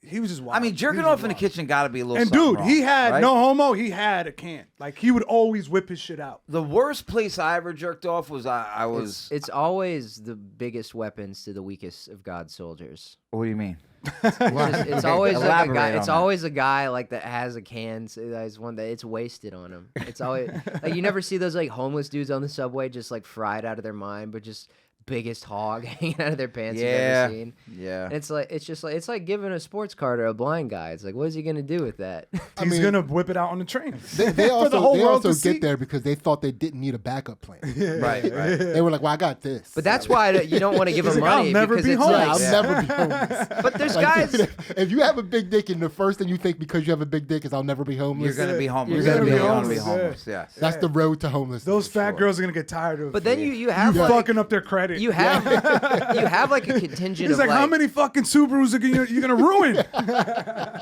He was just wild. I mean, jerking He was off in the wild. kitchen got to be a little. And something dude, wrong, he had right? no homo. He had a can. Like he would always whip his shit out. The worst place I ever jerked off was I was. It's always the biggest weapons to the weakest of God's soldiers. What do you mean? It's always like a Elaborate guy. on It's that. always a guy like that has a can. So that's one that it's wasted on him. It's always like you never see those like homeless dudes on the subway just like fried out of their mind, but just biggest hog hanging out of their pants you've Yeah, ever seen. yeah. And it's like giving a sports car to a blind guy. It's like, what is he gonna do with that? He's gonna whip it out on the train. They For the whole world to also see. get there because they thought they didn't need a backup plan. Right. They were like, "Well, I got this." But that's why you don't want to give He's him like, money "I'll never because be it's homeless." like, I'll never be homeless. but there's Like, guys. if you have a big dick and the first thing you think because you have a big dick is I'll never be homeless, You're gonna be homeless. You're gonna be You're gonna homeless, be homeless. Yes. that's the road to homeless. Those fat girls are gonna get tired of. But then you have you like, fucking up their credit. it. You have like a contingent He's of like, how many fucking Subarus are you gonna ruin?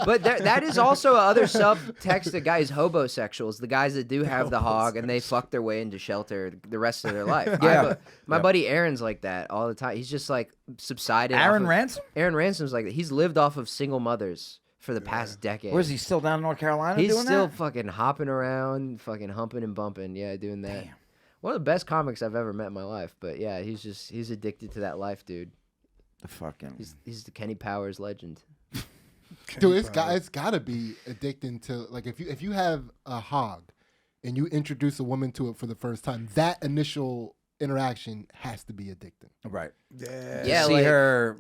But that is also other subtext of guys, hobosexuals, the guys that do have the hog and they fuck their way into shelter the rest of their life. Yeah. My buddy Aaron's like that all the time. He's just like subsided. Aaron Ransom? Aaron Ransom's like that. He's lived off of single mothers for the past decade. Where's he still down in North Carolina? He's doing still that? fucking hopping around, fucking humping and bumping. Yeah, doing that. Damn. One of the best comics I've ever met in my life. But yeah, he's addicted to that life, dude. The fucking. He's the Kenny Powers legend. Dude, it's gotta be addicting to, like, if you have a hog and you introduce a woman to it for the first time, that initial interaction has to be addicting. Right. Yeah, See like, her.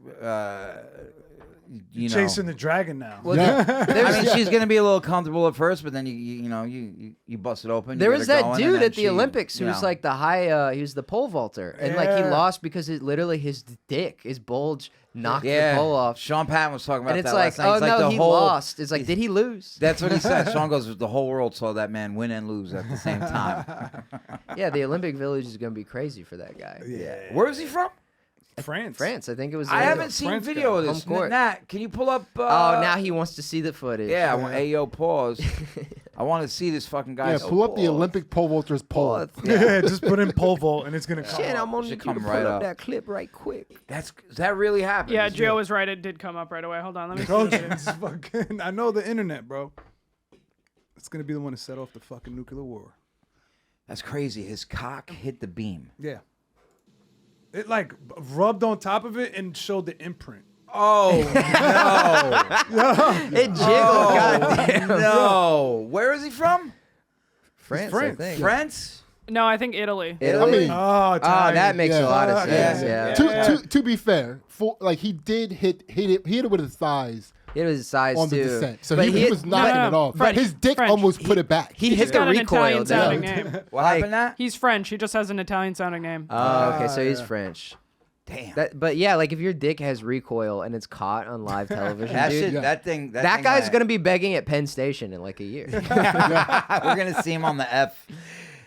Chasing the dragon now. Well, I mean, she's gonna be a little comfortable at first, but then you bust it open. There you was get her that going, dude and then at the Olympics who was like the high. He was the pole vaulter, and like he lost because literally his dick, his bulge, knocked the pole off. Sean Patton was talking about and it's that like, last night. oh He's no, like, he the whole, lost. It's like, did he lose? That's what he said. Sean goes, the whole world saw that man win and lose at the same time. Yeah, the Olympic Village is gonna be crazy for that guy. Yeah. Where is he from? France, I think it was. I haven't seen video of this. Home court. Nat, can you pull up? Oh, now he wants to see the footage. Yeah, Ayo, pause. I want to see this fucking guy. Yeah, pull up the Olympic pole vaulter's pole. Yeah, just put in pole vault and it's gonna come. Shit, up. I'm gonna need you to come pull right up up. that clip right quick. That really happened. Yeah, Geo was right. It did come up right away. Hold on, let me see. Told what you, it is. it's fucking, I know the internet, bro. It's gonna be the one to set off the fucking nuclear war. That's crazy. His cock hit the beam. Yeah. It like rubbed on top of it and showed the imprint. Oh no! It jiggled. Goddamn. No. Where is he from? France, France. I think. France. No, I think Italy. Italy? I mean, Oh, that makes a lot of Yeah. sense. Yeah. To be fair, he did hit it with his thighs It was his size on the too. descent, so But he was knocking no, it off. French, His dick French. almost put it back. He He's hit the got an recoil. Italian sounding down. name. What happened? That? He's French. He just has an Italian sounding name. Oh, okay, so he's French. Damn. But yeah, like if your dick has recoil and it's caught on live television, That dude, shit. That thing. that thing guy's went- gonna be begging at Penn Station in like a year. We're gonna see him on the F.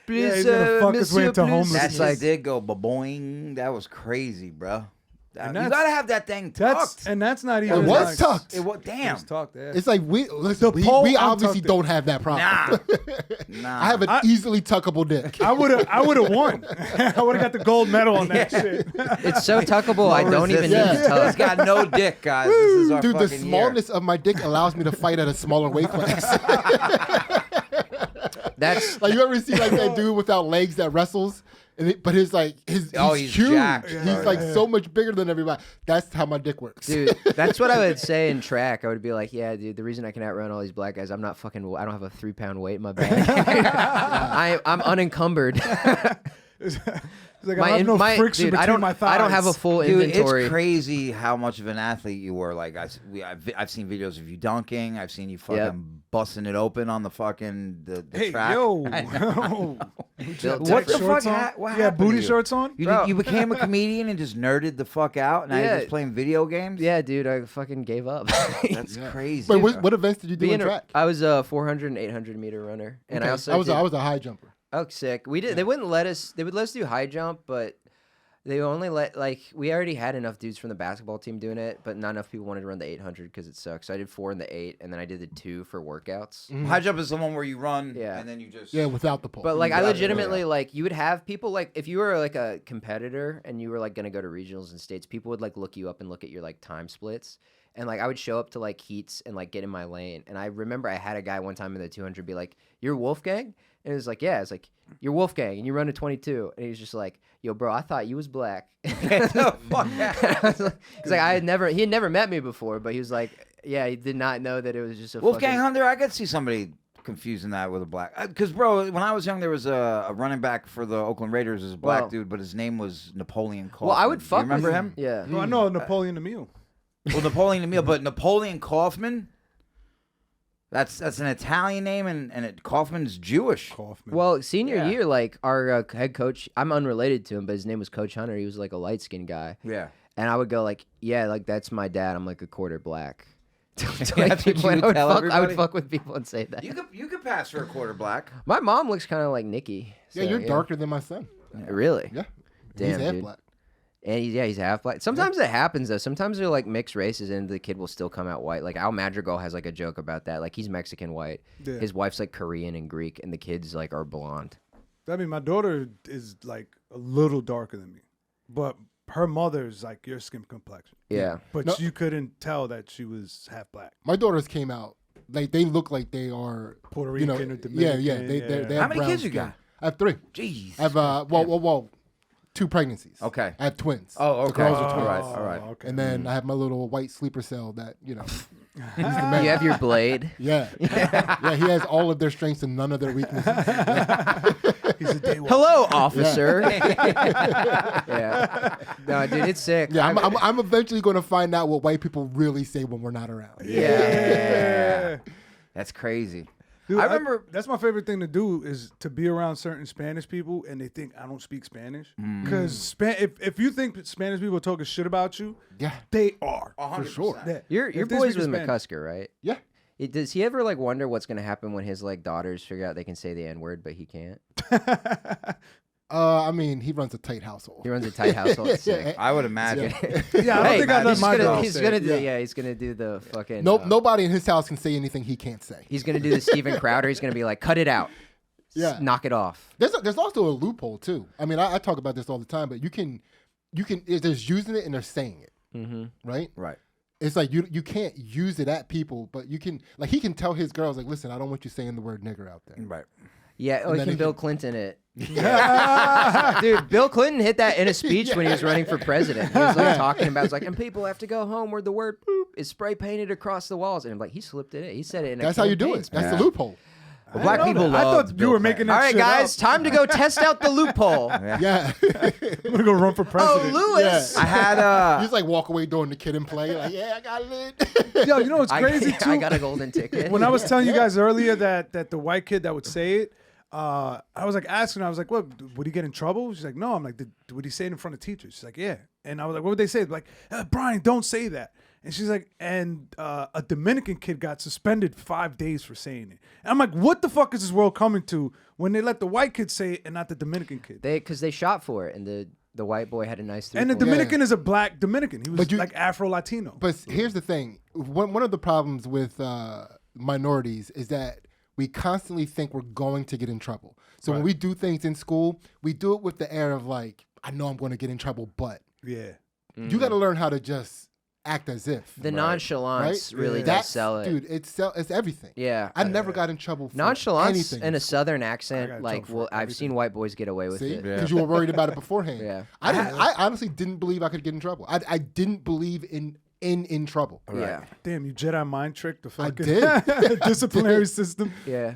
Yeah, he's gonna fuck his way into homeless. That It's shit like, did go ba-boing. That was crazy, bro. You that's- gotta have that thing tucked. That's not even. It was like, tucked. It was damn. It's tucked. Yeah. It's like we pole obviously untucked it. don't have that problem. Nah. I have an easily tuckable dick. I would have won. I would have got the gold medal on that shit. it's so tuckable. I don't even need resistance. to He's tuck. got no dick, guys. This is our Dude, the fucking smallness of my dick allows me to fight at a smaller weight class. That's Like, you ever see like that dude without legs that wrestles? But he's he's huge. jacked, He's bro. like so much bigger than everybody. That's how my dick works. dude. That's what I would say in track. I would be like, yeah, dude. The reason I can outrun all these black guys, I'm not fucking. I don't have a 3-pound weight in my bag. I'm unencumbered. It's like I have no friction dude, between my thighs. I don't have a full Dude, inventory. it's crazy how much of an athlete you were. Like I've seen videos of you dunking. I've seen you fucking busting it open on the fucking the Hey, track. yo. I know. Built What the Shorts fuck? on? What Yeah, happened booty to you? shorts on? You became a comedian and just nerded the fuck out. Now Yeah. you're just playing video games. Yeah, dude. I fucking gave up. That's crazy. Wait, what events did you do in track? I was a 400 and 800 meter runner, and I also I was a high jumper. Oh, sick. We did. They wouldn't let us. They would let us do high jump, but they only let we already had enough dudes from the basketball team doing it, but not enough people wanted to run the 800 because it sucks. So I did 4 in the 8, and then I did the 2 for workouts. High jump is the one where you run Yeah. and then you just without the pole. But like I Got it, legitimately yeah. like you would have people like if you were like a competitor and you were like gonna go to regionals and states, people would like look you up and look at your like time splits. And like I would show up to like heats and like get in my lane. And I remember I had a guy one time in the 200 be like, "You're Wolfgang?" And it was like, "Yeah." It's like, "You're Wolfgang and you run a 22." And he was just like, "Yo, bro, I thought you was black." No, fuck that. He's like, he had never met me before, but he was like, yeah, he did not know that it was just a Wolfgang fucking... Hunter, I could see somebody confusing that with a black. Because, bro, when I was young, there was a running back for the Oakland Raiders as a black Well- dude, but his name was Napoleon Kaufman. Well, I would fuck You remember with him? Yeah. Well, I know Napoleon the Mule. Well, Napoleon Emile, but Napoleon Kaufman, that's an Italian name, and Kaufman's Jewish. Kaufman. Well, senior Yeah. year, like our head coach, I'm unrelated to him, but his name was Coach Hunter. He was like a light skinned guy, Yeah. and I would go like, yeah, like that's my dad. I'm like a quarter black. To, That's like, what people, you and would tell I everybody? would fuck with people and say that. You could pass for a quarter black. My mom looks kind of like Nikki. Yeah, so, you're darker than my son. Really? Yeah. Damn, He's half dude. black. And he's half black. Sometimes it happens though. Sometimes they're like mixed races, and the kid will still come out white. Like Al Madrigal has like a joke about that. Like he's Mexican white. Yeah. His wife's like Korean and Greek, and the kids like are blonde. I mean, my daughter is like a little darker than me, but her mother's like your skin complexion. Yeah. But you couldn't tell that she was half black. My daughters came out like they look like they are Puerto you Rican know, or Dominican. They How have many brown kids you skin. got? I have 3. Jeez. I have well, 2 pregnancies. Okay. I have twins. Oh, okay. The girls are All twins. right. All right. Okay. And then I have my little white sleeper cell that You have your blade. Yeah. Yeah, he has all of their strengths and none of their weaknesses. He's a day one. Hello, officer. Yeah. No, dude, it's sick. Yeah, I'm eventually going to find out what white people really say when we're not around. Yeah. That's crazy. Dude, I remember that's my favorite thing to do is to be around certain Spanish people and they think I don't speak Spanish. Because if you think Spanish people are talking shit about you, Yeah. they are. 100%. For sure. Yeah. Your If they boy's speak with Spanish- McCusker, right? Yeah. Does he ever like wonder what's gonna happen when his like daughters figure out they can say the N-word but he can't? I mean, he runs a tight household. He runs a tight household. It's sick. I would imagine. Yeah, I don't think I let my girl he's say gonna it. do he's gonna do the fucking Nope, nobody in his house can say anything he can't say. he's gonna do the Steven Crowder. He's gonna be like, cut it out. Yeah. Knock it off. There's also a loophole too. I mean, I talk about this all the time, but you can there's using it and there's saying it, right? Right. It's like you can't use it at people, but you can like he can tell his girls like, listen, I don't want you saying the word nigger out there. Right. Yeah, then can he Bill Clinton it. Dude, Bill Clinton hit that in a speech when he was running for president. He was like talking about, it's like, and people have to go home where the word poop is spray painted across the walls. And I'm like, he slipped it in. He said it in a That's how you do campaign it. That's speech. the loophole. Well, black people I love thought Bill you were making Clinton. that All right, shit guys, up. time to go test out the loophole. Yeah. I'm gonna go run for Oh, president. Lewis. I had You just like walk away during the kid and play. Like, yeah, I got it. Yo, you know what's crazy too? I got a golden ticket. When I was telling you guys earlier that the white kid that would say it, I was like asking her, I was like, what, would he get in trouble? She's like, no. I'm like, would he say it in front of teachers? She's like, yeah. And I was like, what would they say? Like, Brian, don't say that. And she's like, and a Dominican kid got suspended 5 days for saying it. And I'm like, what the fuck is this world coming to when they let the white kid say it and not the Dominican kid? Because they shot for it, and the white boy had a nice. And the Dominican is a black Dominican. He was like Afro-Latino. But here's the thing. One of the problems with minorities is that we constantly think we're going to get in trouble. So when we do things in school, we do it with the air of like, I know I'm going to get in trouble, but Yeah. you got to learn how to just act as if. The nonchalance really does That's- sell it. Dude, it's everything. Yeah. I never got in trouble for Nonchalance anything. and a southern I got accent, in like, trouble for I've seen white boys get away with See? it. Because you were worried about it beforehand. Yeah. I honestly didn't believe I could get in trouble. I didn't believe in trouble. Yeah. Damn, you Jedi mind trick the fucking did. disciplinary system. Yeah.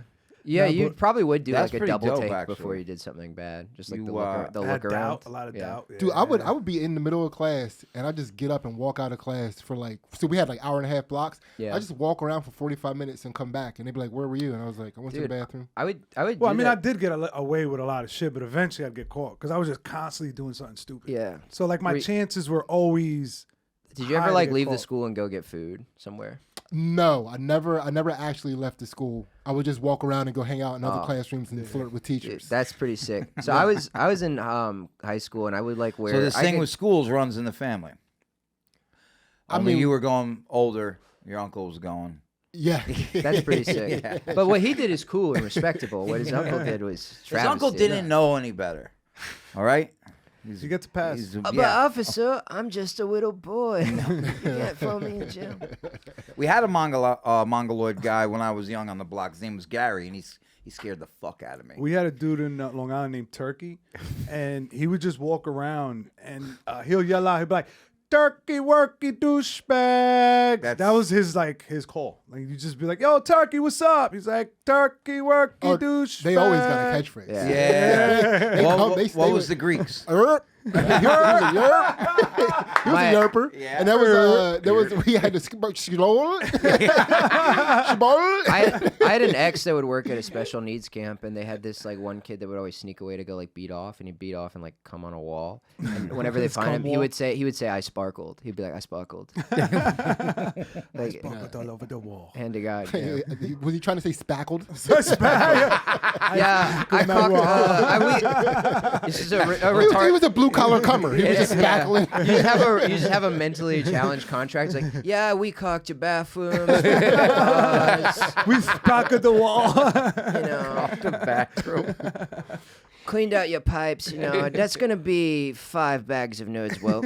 Yeah, No, you but probably would do that's like a pretty double dope, take actually. before you did something bad. Just like You, the I look Had around. doubt, a lot of Yeah. doubt. Dude, Yeah. I would be in the middle of class and I just get up and walk out of class for like, so we had like hour and a half blocks. Yeah. I just walk around for 45 minutes and come back and they'd be like, where were you? And I was like, I went to the Dude, bathroom. I would. Well, do I mean, I that. did get away with a lot of shit, but eventually I'd get caught because I was just constantly doing something stupid. Yeah. So like my chances were always. Did you high ever to like get leave the caught. school and go get food somewhere? No, I never actually left the school. I would just walk around and go hang out in other classrooms and flirt with Dude, teachers. that's pretty sick. So I was in high school and I would like wear. So this I thing could- with schools runs in the family. I Only mean- you were going older. Your uncle was going. Yeah. That's pretty sick. Yeah. But what he did is cool and respectable. What his uncle did was His uncle travesty. didn't know any better. All right? You get to pass. But officer, I'm just a little boy. You can't throw me in jail. We had a Mongoloid guy when I was young on the block. His name was Gary, and he scared the fuck out of me. We had a dude in Long Island named Turkey, and he would just walk around and he'll yell out. He'd be like, "Turkey worky douchebag." That was his call. Like you just be like, "Yo, Turkey, what's up?" He's like, "Turkey worky douchebag." They always got a catchphrase. Yeah. Yeah. They what come- they what stay was with- the Greeks? Yerp. He was a yerper, Yeah. and there was we had to shibol. I had an ex that would work at a special needs camp, and they had this like one kid that would always sneak away to go like beat off, and he'd beat off and like come on a wall. And whenever they find him, he would say I sparkled. He'd be like I sparkled. Like, all over the wall. hand to God. Yeah, Was he trying to say spackled? yeah I cocked. This is a He retard. was a blue collar comer. He was just spackling. You just have a mentally challenged contract. It's like, yeah, we caulked your bathroom. We spackled the wall. The bathroom. Cleaned out your pipes. That's gonna be 5 bags of Nerds rope.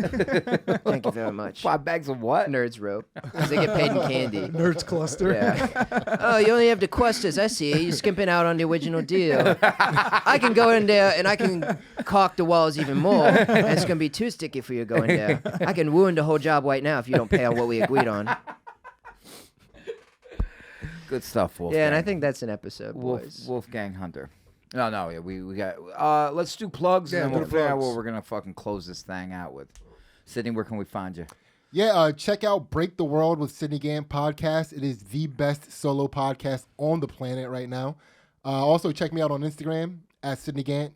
Thank you very much. 5 bags of what? Nerds rope, because they get paid in candy. Nerds cluster. Yeah. Oh, you only have the questers. I see. You're skimping out on the original deal. I can go in there and I can caulk the walls even more. And it's gonna be too sticky for you going there. I can ruin the whole job right now if you don't pay on what we agreed on. Good stuff, Wolfgang. Yeah, and I think that's an episode, boys. Wolfgang Hunter. No, yeah, we got. Let's do plugs, and then we'll figure out what we're gonna fucking close this thing out with. Sidney, where can we find you? Yeah, check out Break the World with Sidney Gant podcast. It is the best solo podcast on the planet right now. Also, check me out on Instagram at Sidney Gant,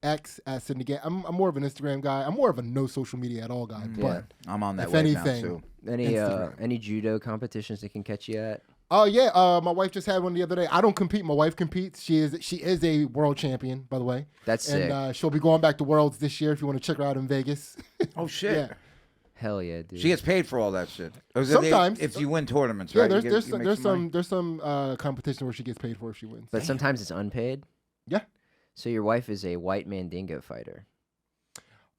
X at Sidney Gant. I'm more of an Instagram guy. I'm more of a no social media at all guy. But I'm on that if way anything, now too. Any judo competitions they can catch you at? Oh yeah, my wife just had one the other day. I don't compete. My wife competes. She is a world champion, by the way. That's sick. And she'll be going back to Worlds this year. If you want to check her out in Vegas. Oh shit. Yeah. Hell yeah, dude. She gets paid for all that shit. Sometimes, if you win tournaments, yeah. right? There's some competition where she gets paid for if she wins. But sometimes it's unpaid. Yeah. So your wife is a white mandingo fighter.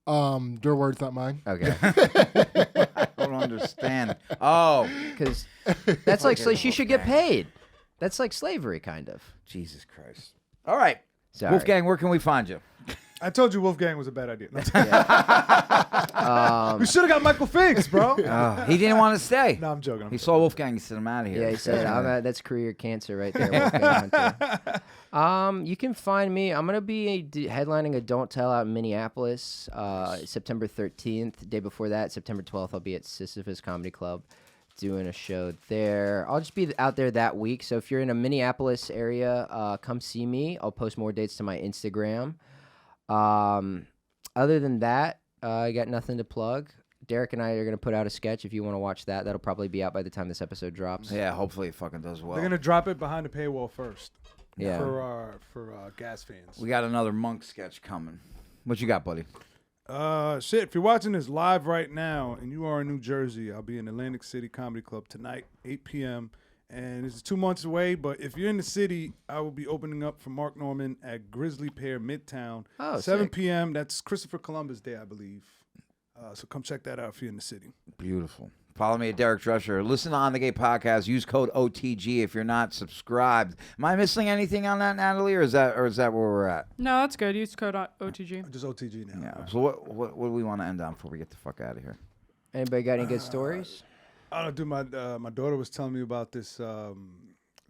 Your words, not mine. Okay. I don't understand. Oh, because that's like she should get paid. That's like slavery, kind of. Jesus Christ. All right. Sorry. Wolfgang, where can we find you? I told you Wolfgang was a bad idea. Yeah. We should have got Michael Finks, bro. He didn't want to stay. No, I'm joking. He saw Wolfgang. He said, "I'm out of here." Yeah, he said, that's career cancer right there. Wolfgang Hunter. You can find me. I'm going to be headlining a Don't Tell out in Minneapolis September 13th. The day before that, September 12th, I'll be at Sisyphus Comedy Club doing a show there. I'll just be out there that week. So if you're in a Minneapolis area, come see me. I'll post more dates to my Instagram. Other than that, I got nothing to plug. Derek and I are going to put out a sketch if you want to watch that. That'll probably be out by the time this episode drops. Yeah, hopefully it fucking does well. They're gonna drop it behind the paywall first. Yeah. For gas fans. We got another Monk sketch coming. What you got, buddy? Shit. If you're watching this live right now and you are in New Jersey, I'll be in Atlantic City Comedy Club tonight, 8 p.m. And it's 2 months away, but if you're in the city, I will be opening up for Mark Norman at Grizzly Pear Midtown, 7 p.m. That's Christopher Columbus Day, I believe. So come check that out if you're in the city. Beautiful. Follow me at Derek Drescher. Listen to On the Gate Podcast. Use code OTG if you're not subscribed. Am I missing anything on that, Natalie, or is that where we're at? No, that's good. Use code OTG. Just OTG now. Yeah. So what do we want to end on before we get the fuck out of here? Anybody got any good stories? I don't do. My daughter was telling me about this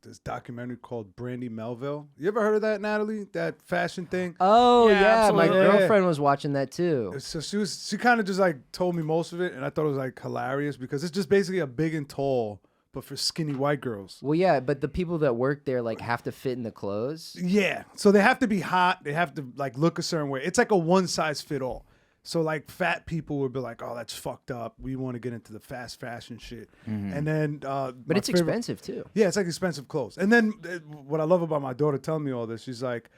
this documentary called Brandy Melville. You ever heard of that, Natalie? That fashion thing? Oh Yeah, yeah, my absolutely. girlfriend was watching that too. So she kind of just like told me most of it, and I thought it was like hilarious because it's just basically a big and tall, but for skinny white girls. Well, yeah, but the people that work there like have to fit in the clothes. Yeah, so they have to be hot. They have to like look a certain way. It's like a one size fit all. So like fat people would be like, "Oh, that's fucked up. We want to get into the fast fashion shit." And then, But it's expensive too. Yeah, it's like expensive clothes. And then what I love about my daughter telling me all this, she's like,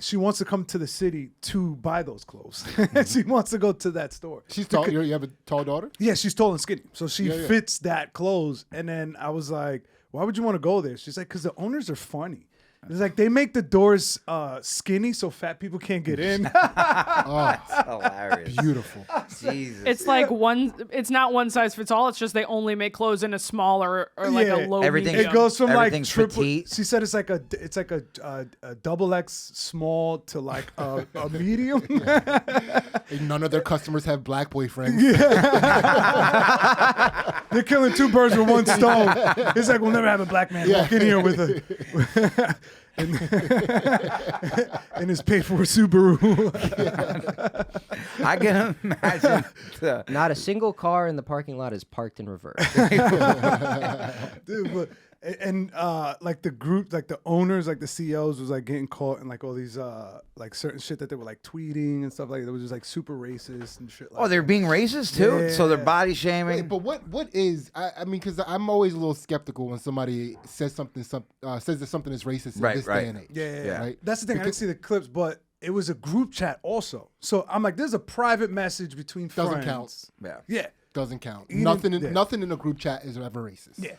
she wants to come to the city to buy those clothes. She wants to go to that store. She's tall. You have a tall daughter? Yeah, she's tall and skinny. So she fits that clothes. And then I was like, why would you want to go there? She's like, because the owners are funny. It's like they make the doors skinny so fat people can't get in. That's hilarious. Beautiful. Jesus. It's like it's not one size fits all. It's just they only make clothes in a smaller or like a low Everything- medium. It goes from like Everything's triple. petite. She said it's like a double X small to like a medium. And none of their customers have black boyfriends. They're killing two birds with one stone. It's like we'll never have a black man walk in here with a and his paid for Subaru. I can imagine. Not a single car in the parking lot is parked in reverse. Dude, but like the group, like the owners, like the CEOs was like getting caught in like all these like certain shit that they were like tweeting and stuff like that was just like super racist and shit. Like Oh, they're being racist too. Yeah. So they're body shaming. Wait, but what is? I mean, because I'm always a little skeptical when somebody says something says that something is racist in this day and age. Yeah. Right? That's the thing. I didn't see the clips, but it was a group chat also. So I'm like, there's a private message between friends. Doesn't count. Yeah. Yeah. Doesn't count. Even- Nothing in a group chat is ever racist. Yeah.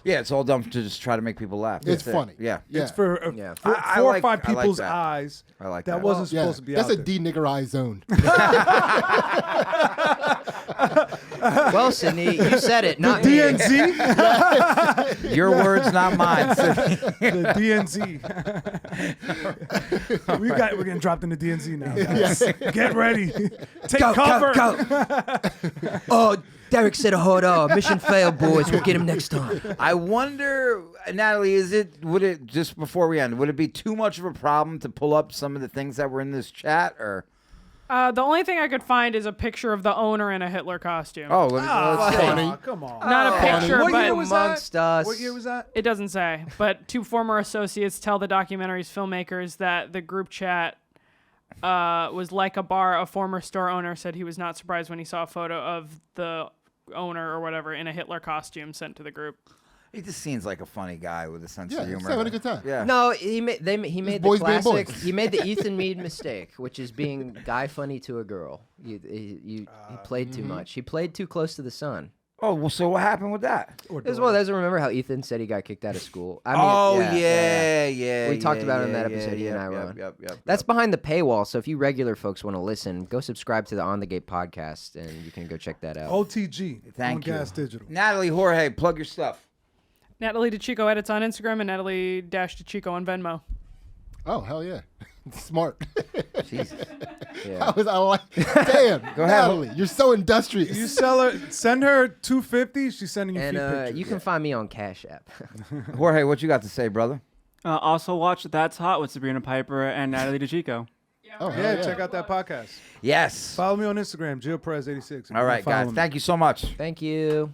Yeah, it's all done to just try to make people laugh. It's That's it. funny. Yeah. Yeah. It's for Yeah. four I or like- five I like people's that. eyes. I like that that. wasn't Yeah. supposed to be That's out a there. deniggerized zone. Well, Sidney, you said it, not me. DNZ? Your words, not mine. Sidney. The DNZ. We're getting dropped in the DNZ now, guys. Get ready. Take cover. Oh, Derek said, hold on. Mission failed, boys. We'll get him next time. I wonder, Natalie, would it, just before we end, would it be too much of a problem to pull up some of the things that were in this chat, or? The only thing I could find is a picture of the owner in a Hitler costume. Oh, let's see. Oh, come on. Not a picture, What but year was amongst that? us. What year was that? it doesn't say. But two former associates tell the documentary's filmmakers that the group chat was like a bar. A former store owner said he was not surprised when he saw a photo of the owner or whatever in a Hitler costume sent to the group. He just seems like a funny guy with a sense Yeah, of he's humor. having a good time. Yeah. No, he made the boys being classic. boys. He made the Ethan Mead mistake, which is being guy funny to a girl. He played too much. He played too close to the sun. Oh, well, so what happened with that? As well, doesn't remember how Ethan said he got kicked out of school. I mean, yeah. We talked about it in that episode, he and I were on. Yep. That's behind the paywall. So if you regular folks want to listen, go subscribe to the On the Gate podcast, and you can go check that out. OTG. Thank you. On Gas Digital. Natalie, Jorge, plug your stuff. Natalie DeChico edits on Instagram and Natalie DeChico on Venmo. Oh, hell yeah. Smart. Jesus. Yeah. I like, damn, Go ahead. Natalie, you're so industrious. You send her $250. She's sending you feet And pictures. you can find me on Cash App. Jorge, what you got to say, brother? Also watch That's Hot with Sabrina Piper and Natalie DeChico. Oh, hell Yeah, check out that podcast. Yes. Follow me on Instagram, Geo Perez 86. All right, guys. Thank you so much. Thank you.